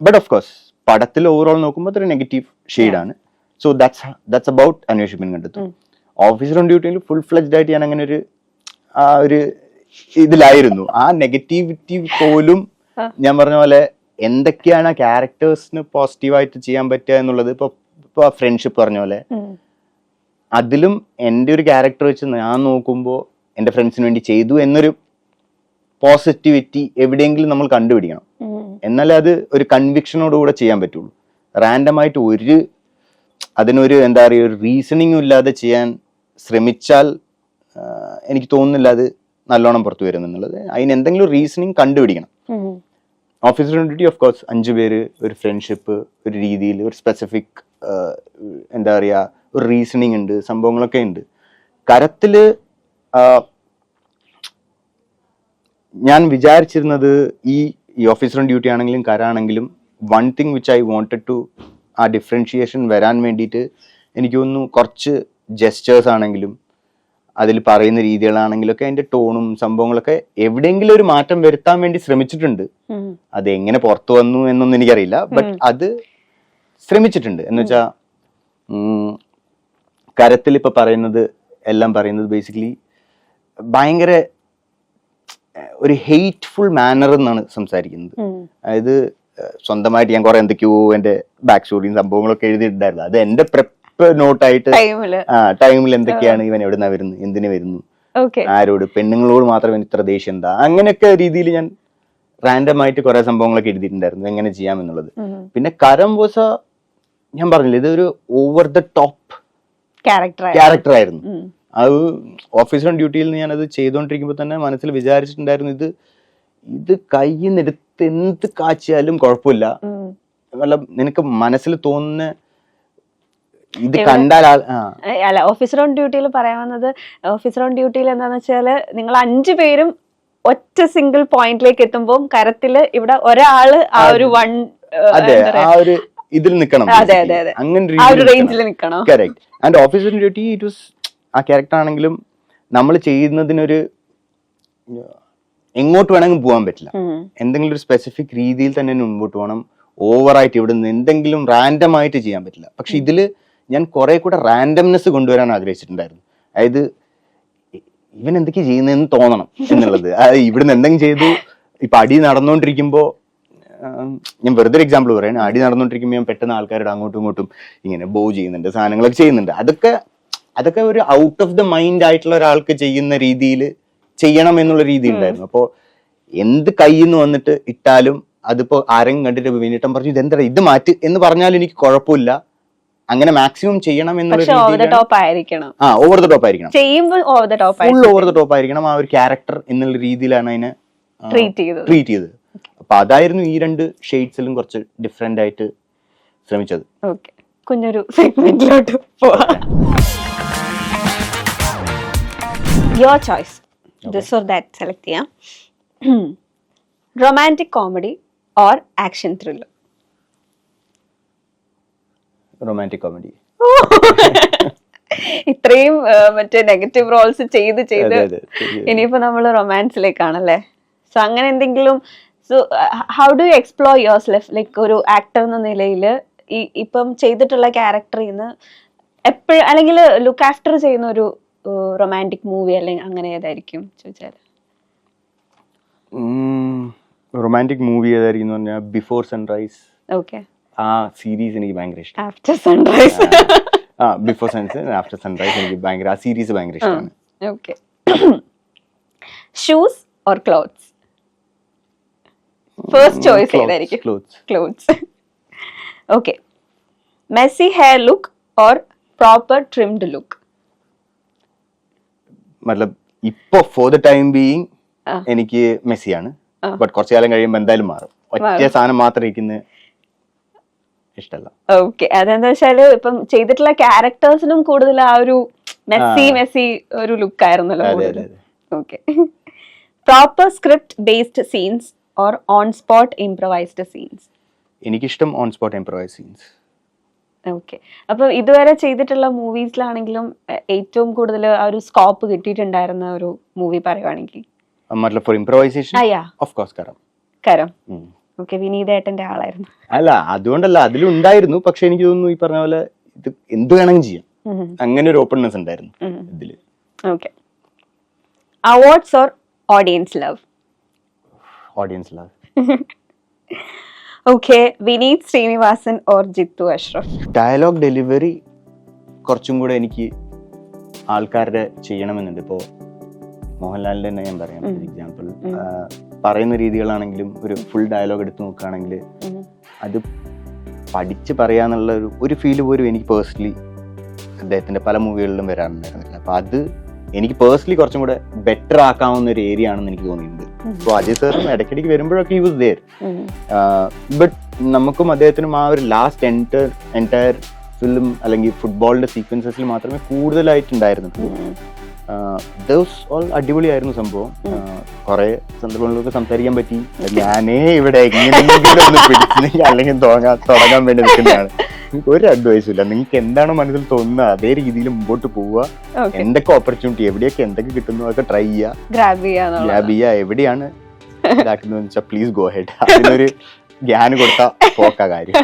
ബട്ട് ഓഫ് കോഴ്സ് പടത്തിൽ ഓവറോൾ നോക്കുമ്പോൾ അതൊരു നെഗറ്റീവ് ഷെയ്ഡാണ്. സോ ദാറ്റ്സ് അബൌട്ട് അന്വേഷിപ്പിൻ കണ്ടെത്തും. ഓഫീസർ ഓൺ ഡ്യൂട്ടിയിൽ ഫുൾ ഫ്ലെജ്ഡ് ആയിട്ട് ഞാൻ അങ്ങനെ ഒരു ഇതിലായിരുന്നു. ആ നെഗറ്റിവിറ്റി പോലും ഞാൻ പറഞ്ഞ പോലെ എന്തൊക്കെയാണ് ആ ക്യാരക്ടേഴ്സിന് പോസിറ്റീവായിട്ട് ചെയ്യാൻ പറ്റുക എന്നുള്ളത്, ഇപ്പൊ ഫ്രണ്ട്ഷിപ്പ് പറഞ്ഞ പോലെ അതിലും എൻ്റെ ഒരു ക്യാരക്ടർ വെച്ച് ഞാൻ നോക്കുമ്പോൾ എൻ്റെ ഫ്രണ്ട്സിന് വേണ്ടി ചെയ്തു എന്നൊരു പോസിറ്റിവിറ്റി എവിടെയെങ്കിലും നമ്മൾ കണ്ടുപിടിക്കണം. എന്നാലേ അത് ഒരു കൺവിക്ഷനോടുകൂടെ ചെയ്യാൻ പറ്റുള്ളൂ. റാൻഡമായിട്ട് അതിനൊരു എന്താ പറയുക ഒരു റീസണിങ്ങും ഇല്ലാതെ ചെയ്യാൻ ശ്രമിച്ചാൽ എനിക്ക് തോന്നുന്നില്ല അത് നല്ലോണം പുറത്തു വരും എന്നുള്ളത്. അതിന് എന്തെങ്കിലും റീസണിങ് കണ്ടുപിടിക്കണം. ഓഫീസർ ഡ്യൂട്ടി ഓഫ് കോഴ്സ് 5 പേര്, ഒരു ഫ്രണ്ട്ഷിപ്പ്, ഒരു രീതിയിൽ ഒരു സ്പെസിഫിക് എന്താ പറയുക ഒരു റീസണിങ് ഉണ്ട്, സംഭവങ്ങളൊക്കെ ഉണ്ട്. കരത്തില് ഞാൻ വിചാരിച്ചിരുന്നത് ഈ ഓഫീസർ ഓൺ ഡ്യൂട്ടി ആണെങ്കിലും കരാണെങ്കിലും one thing which I wanted to ആ ഡിഫറൻഷിയേഷൻ വരാൻ വേണ്ടിയിട്ട് എനിക്ക് തോന്നുന്നു കുറച്ച് ജെസ്റ്റേഴ്സ് ആണെങ്കിലും അതിൽ പറയുന്ന രീതികളാണെങ്കിലും ഒക്കെ അതിന്റെ ടോണും സംഭവങ്ങളൊക്കെ എവിടെയെങ്കിലും ഒരു മാറ്റം വരുത്താൻ വേണ്ടി ശ്രമിച്ചിട്ടുണ്ട്. അത് എങ്ങനെ പുറത്തു വന്നു എന്നൊന്നും എനിക്കറിയില്ല, ബട്ട് അത് ശ്രമിച്ചിട്ടുണ്ട്. എന്ന് വെച്ചാ കരത്തിൽ ഇപ്പൊ എല്ലാം പറയുന്നത് ബേസിക്കലി ഭയങ്കര ഒരു ഹെയ്റ്റ്ഫുൾ മാനർ എന്നാണ് സംസാരിക്കുന്നത്. അതായത് സ്വന്തമായിട്ട് ഞാൻ കുറെ എന്തൊക്കെയോ എന്റെ ബാക്ക് സ്റ്റോറിയും സംഭവങ്ങളൊക്കെ എഴുതിയിട്ടുണ്ടായിരുന്നു. അത് എന്റെ പ്രെപ്പ് നോട്ടായിട്ട് ടൈമിൽ എന്തൊക്കെയാണ് ഇവൻ എവിടുന്നാ വരുന്നത്, എന്തിനു വരുന്നു, ആരോട്, പെണ്ണുങ്ങളോട് മാത്രം ഇത്ര ദേഷ്യം എന്താ, അങ്ങനെയൊക്കെ രീതിയിൽ ഞാൻ റാൻഡം ആയിട്ട് കുറെ സംഭവങ്ങളൊക്കെ എഴുതിയിട്ടുണ്ടായിരുന്നു എങ്ങനെ ചെയ്യാമെന്നുള്ളത്. പിന്നെ കരം ബോസ ഞാൻ പറഞ്ഞില്ല, ഇതൊരു ഓവർ ദ ടോപ്പ് ക്യാരക്ടർ ആയിരുന്നു. അത് ഓഫീസർ ഓൺ ഡ്യൂട്ടിയിൽ ഞാൻ അത് ചെയ്തുകൊണ്ടിരിക്കുമ്പോൾ തന്നെ മനസ്സിൽ വിചാരിച്ചിട്ടുണ്ടായിരുന്നു ഇത് കയ്യിൽ നിന്ന് എടുത്ത് എന്ത് കാച്ചിയാലും കുഴപ്പമില്ല, നിനക്ക് മനസ്സിൽ തോന്നുന്ന ഇത് കണ്ടാൽ അല്ല. ഓഫീസർ ഓൺ ഡ്യൂട്ടിയിൽ പറയാൻ വന്നത്, ഓഫീസർ ഓൺ ഡ്യൂട്ടിയിൽ എന്താന്ന് വെച്ചാല് നിങ്ങൾ 5 പേരും ഒറ്റ സിംഗിൾ പോയിന്റിലേക്ക് എത്തുമ്പോൾ കരത്തില് ഇവിടെ ഒരാള് ആ ഒരു ഇതിൽ നിൽക്കണം, അങ്ങനെ റേഞ്ചിൽ നിൽക്കണം. Correct. And officer on duty it was ആ ക്യാരക്ടർ ആണെങ്കിലും നമ്മൾ ചെയ്യുന്നതിനൊരു എങ്ങോട്ട് വേണമെങ്കിലും പോകാൻ പറ്റില്ല, എന്തെങ്കിലും ഒരു സ്പെസിഫിക് രീതിയിൽ തന്നെ മുമ്പോട്ട് പോകണം. ഓവറായിട്ട് ഇവിടെ നിന്ന് എന്തെങ്കിലും റാൻഡം ആയിട്ട് ചെയ്യാൻ പറ്റില്ല. പക്ഷെ ഇതില് ഞാൻ കുറെ കൂടെ റാൻഡംനെസ് കൊണ്ടുവരാൻ ആഗ്രഹിച്ചിട്ടുണ്ടായിരുന്നു. അതായത് ഇവൻ എന്തൊക്കെ ചെയ്യുന്നതെന്ന് തോന്നണം എന്നുള്ളത്. ഇവിടുന്ന് എന്തെങ്കിലും ചെയ്തു, ഇപ്പൊ അടി നടന്നുകൊണ്ടിരിക്കുമ്പോ, ഞാൻ വെറുതെ ഒരു എക്സാമ്പിൾ പറയാണ്, അടി നടന്നുകൊണ്ടിരിക്കുമ്പോൾ ഞാൻ പെട്ടെന്ന് ആൾക്കാരുടെ അങ്ങോട്ടും ഇങ്ങോട്ടും ഇങ്ങനെ ബോ ചെയ്യുന്നുണ്ട്, സാധനങ്ങളൊക്കെ ചെയ്യുന്നുണ്ട്. അതൊക്കെ ഒരു ഔട്ട് ഓഫ് ദ മൈൻഡ് ആയിട്ടുള്ള ഒരാൾക്ക് ചെയ്യുന്ന രീതിയിൽ ചെയ്യണം എന്നുള്ള രീതി ഉണ്ടായിരുന്നു. അപ്പോൾ എന്ത് കയ്യിൽ നിന്ന് വന്നിട്ട് ഇട്ടാലും അതിപ്പോ ആരെങ്കിലും കണ്ടിട്ട് വിനീട്ടം പറഞ്ഞു ഇതെന്താ ഇത് മാറ്റി എന്ന് പറഞ്ഞാൽ എനിക്ക് കുഴപ്പമില്ല, അങ്ങനെ മാക്സിമം ചെയ്യണം എന്നുള്ള ഓവർ ദ ടോപ്പ് ആയിരിക്കണം, ഫുൾ ഓവർ ദ ടോപ്പ് ആയിരിക്കണം. ആ ഒരു ക്യാരക്ടർ എന്നുള്ള രീതിയിലാണ് അതിനെ ട്രീറ്റ് ചെയ്തത്. അപ്പൊ അതായിരുന്നു ഈ 2 ഷെയ്ഡ്സിലും കുറച്ച് ഡിഫറെന്റ് ആയിട്ട് ശ്രമിച്ചത്. കുഞ്ഞൊരു സെഗ്മെന്റിലോട്ട് പോവാം. Your choice, this or that select ചെയ്യാം. Romantic comedy or action thriller? Romantic comedy. ഇത്രയും മറ്റേ നെഗറ്റീവ് റോൾസ് ചെയ്ത് ഇനിയിപ്പോ നമ്മള് റൊമാൻസിലേക്കാണല്ലേ. സോ അങ്ങനെ എന്തെങ്കിലും, so how do you explore your self, like ഒരു ആക്ടർ എന്ന നിലയില് ഇപ്പം ചെയ്തിട്ടുള്ള ക്യാരക്ടറിൽ നിന്ന് എപ്പോഴും അല്ലെങ്കിൽ ലുക്ക് ആഫ്റ്റർ ചെയ്യുന്ന ഒരു റൊമാൻറ്റിക് മൂവി അല്ലെങ്കിൽ അങ്ങനെ ഏതായിരിക്കും ചോദിച്ചാൽ? റൊമാൻറ്റിക് മൂവി ഏതായിരിക്കും എന്ന് പറഞ്ഞാൽ ബിഫോർ സൺറൈസ്. ആ സീരീസ് എനിക്ക് ഭയങ്കര ഇഷ്ടം. After sunrise, before sunrise, after sunrise എനിക്ക് ഭയങ്കര, ആ സീരീസ് ഭയങ്കര ഇഷ്ടമാണ്. Okay. Shoes or clothes? First choice ഏതായിരിക്കും? Clothes. Okay. Messy hair look or proper trimmed look? മതലബ് ഇപ്പൊ ഫോർ ദ ടൈം ബീയിങ് എനിക്ക് മെസ്സിയാണ്, ബട്ട് കുറച്ചു കാലം കഴിയുമ്പോൾ എന്തായാലും മാറും. ഒറ്റ സാധനം മാത്രം ഇരിക്കുന്ന ഇഷ്ടമല്ല. ഓക്കെ. അതെന്താ വെച്ചാല് ഇപ്പം ചെയ്തിട്ടുള്ള ക്യാരക്ടേഴ്സിനും കൂടുതൽ ആ ഒരു മെസ്സി ഒരു ലുക്ക് ആയിരുന്നല്ലോ. Okay. Proper script based scenes or on spot improvised scenes? എനിക്കിഷ്ടം on spot improvise scenes. Okay. അപ്പൊ ഇതുവരെ ചെയ്തിട്ടുള്ള മൂവീസിലാണെങ്കിലും ഏറ്റവും കൂടുതൽ ആ ഒരു സ്കോപ്പ് കിട്ടിയിട്ടുണ്ടായിരുന്ന ഒരു മൂവി പറയുവാണെങ്കിൽ? മത്ലബ് ഫോർ ഇംപ്രവൈസേഷൻ ഓഫ് കോഴ്സ് കരം. ഓക്കെ, വിനീതേട്ടന്റെ ആളായിരുന്നു. അല്ല അതുകൊണ്ടല്ല, അതിലുണ്ടായിരുന്നു. പക്ഷെ എനിക്ക് തോന്നുന്നു ഈ പറഞ്ഞ പോലെ ഇത് എന്ത് വേണമെങ്കിലും ചെയ്യാം, അങ്ങനെ ഒരു ഓപ്പൺനെസ് ഉണ്ടായിരുന്നു ഇതില്. Okay. Awards or audience love? Audience love. Okay. Vineeth Sreenivasan or Jithu Ashraf? Dialogue delivery കുറച്ചും കൂടെ എനിക്ക് ആൾക്കാരുടെ ചെയ്യണമെന്നുണ്ട്. ഇപ്പോൾ മോഹൻലാലിന്റെ തന്നെ ഞാൻ പറയാം എക്സാമ്പിൾ. പറയുന്ന രീതികളാണെങ്കിലും ഒരു ഫുൾ ഡയലോഗ് എടുത്ത് നോക്കുകയാണെങ്കിൽ അത് പഠിച്ച് പറയാന്നുള്ള ഒരു ഫീല് പോലും എനിക്ക് പേഴ്സണലി അദ്ദേഹത്തിന്റെ പല മൂവികളിലും വരാറുണ്ടായിരുന്നില്ല. അപ്പൊ അത് എനിക്ക് പേഴ്സണലി കുറച്ചും കൂടെ ബെറ്റർ ആക്കാവുന്ന ഒരു ഏരിയ ആണെന്ന് എനിക്ക് തോന്നിയിട്ടുണ്ട്. സോ അജയ് സാറും ഇടയ്ക്കിടയ്ക്ക് വരുമ്പോഴൊക്കെ ഹി വാസ് ദേർ. ബട്ട് നമുക്കും അദ്ദേഹത്തിനും ആ ഒരു ലാസ്റ്റ് എൻറ്റയർ ഫിലിം അല്ലെങ്കിൽ ഫുട്ബോളിന്റെ സീക്വൻസസിൽ മാത്രമേ കൂടുതലായിട്ടുണ്ടായിരുന്നുള്ളൂ. ഓൾ അടിപൊളിയായിരുന്നു സംഭവം. കുറെ സന്ദർഭങ്ങളിലൊക്കെ സംസാരിക്കാൻ പറ്റി. ഞാനേ ഇവിടെ എങ്ങനെയെങ്കിലും ഒന്ന് പിടിച്ചില്ലെങ്കിൽ അല്ലെങ്കിൽ തുടങ്ങാൻ വേണ്ടി നിൽക്കുന്നതാണ്. നിങ്ങൾക്ക് ഒരു അഡ്വൈസും ഇല്ല. നിങ്ങൾക്ക് എന്താണോ മനസ്സിൽ തോന്നുന്നത് അതേ രീതിയിൽ മുമ്പോട്ട് പോവുക. എന്തൊക്കെ ഓപ്പർച്യൂണിറ്റി എവിടെയൊക്കെ എന്തൊക്കെ കിട്ടുന്നു അതൊക്കെ ട്രൈ ചെയ്യുക, ഗ്രാബ് ചെയ്യുക. എവിടെയാണ് ഇതാക്കുന്നത് വെച്ചാൽ പ്ലീസ് ഗോ ഹെഡ്. അതിനൊരു ഗ്യാൻ കൊടുത്താൽ പോക്ക കാര്യം.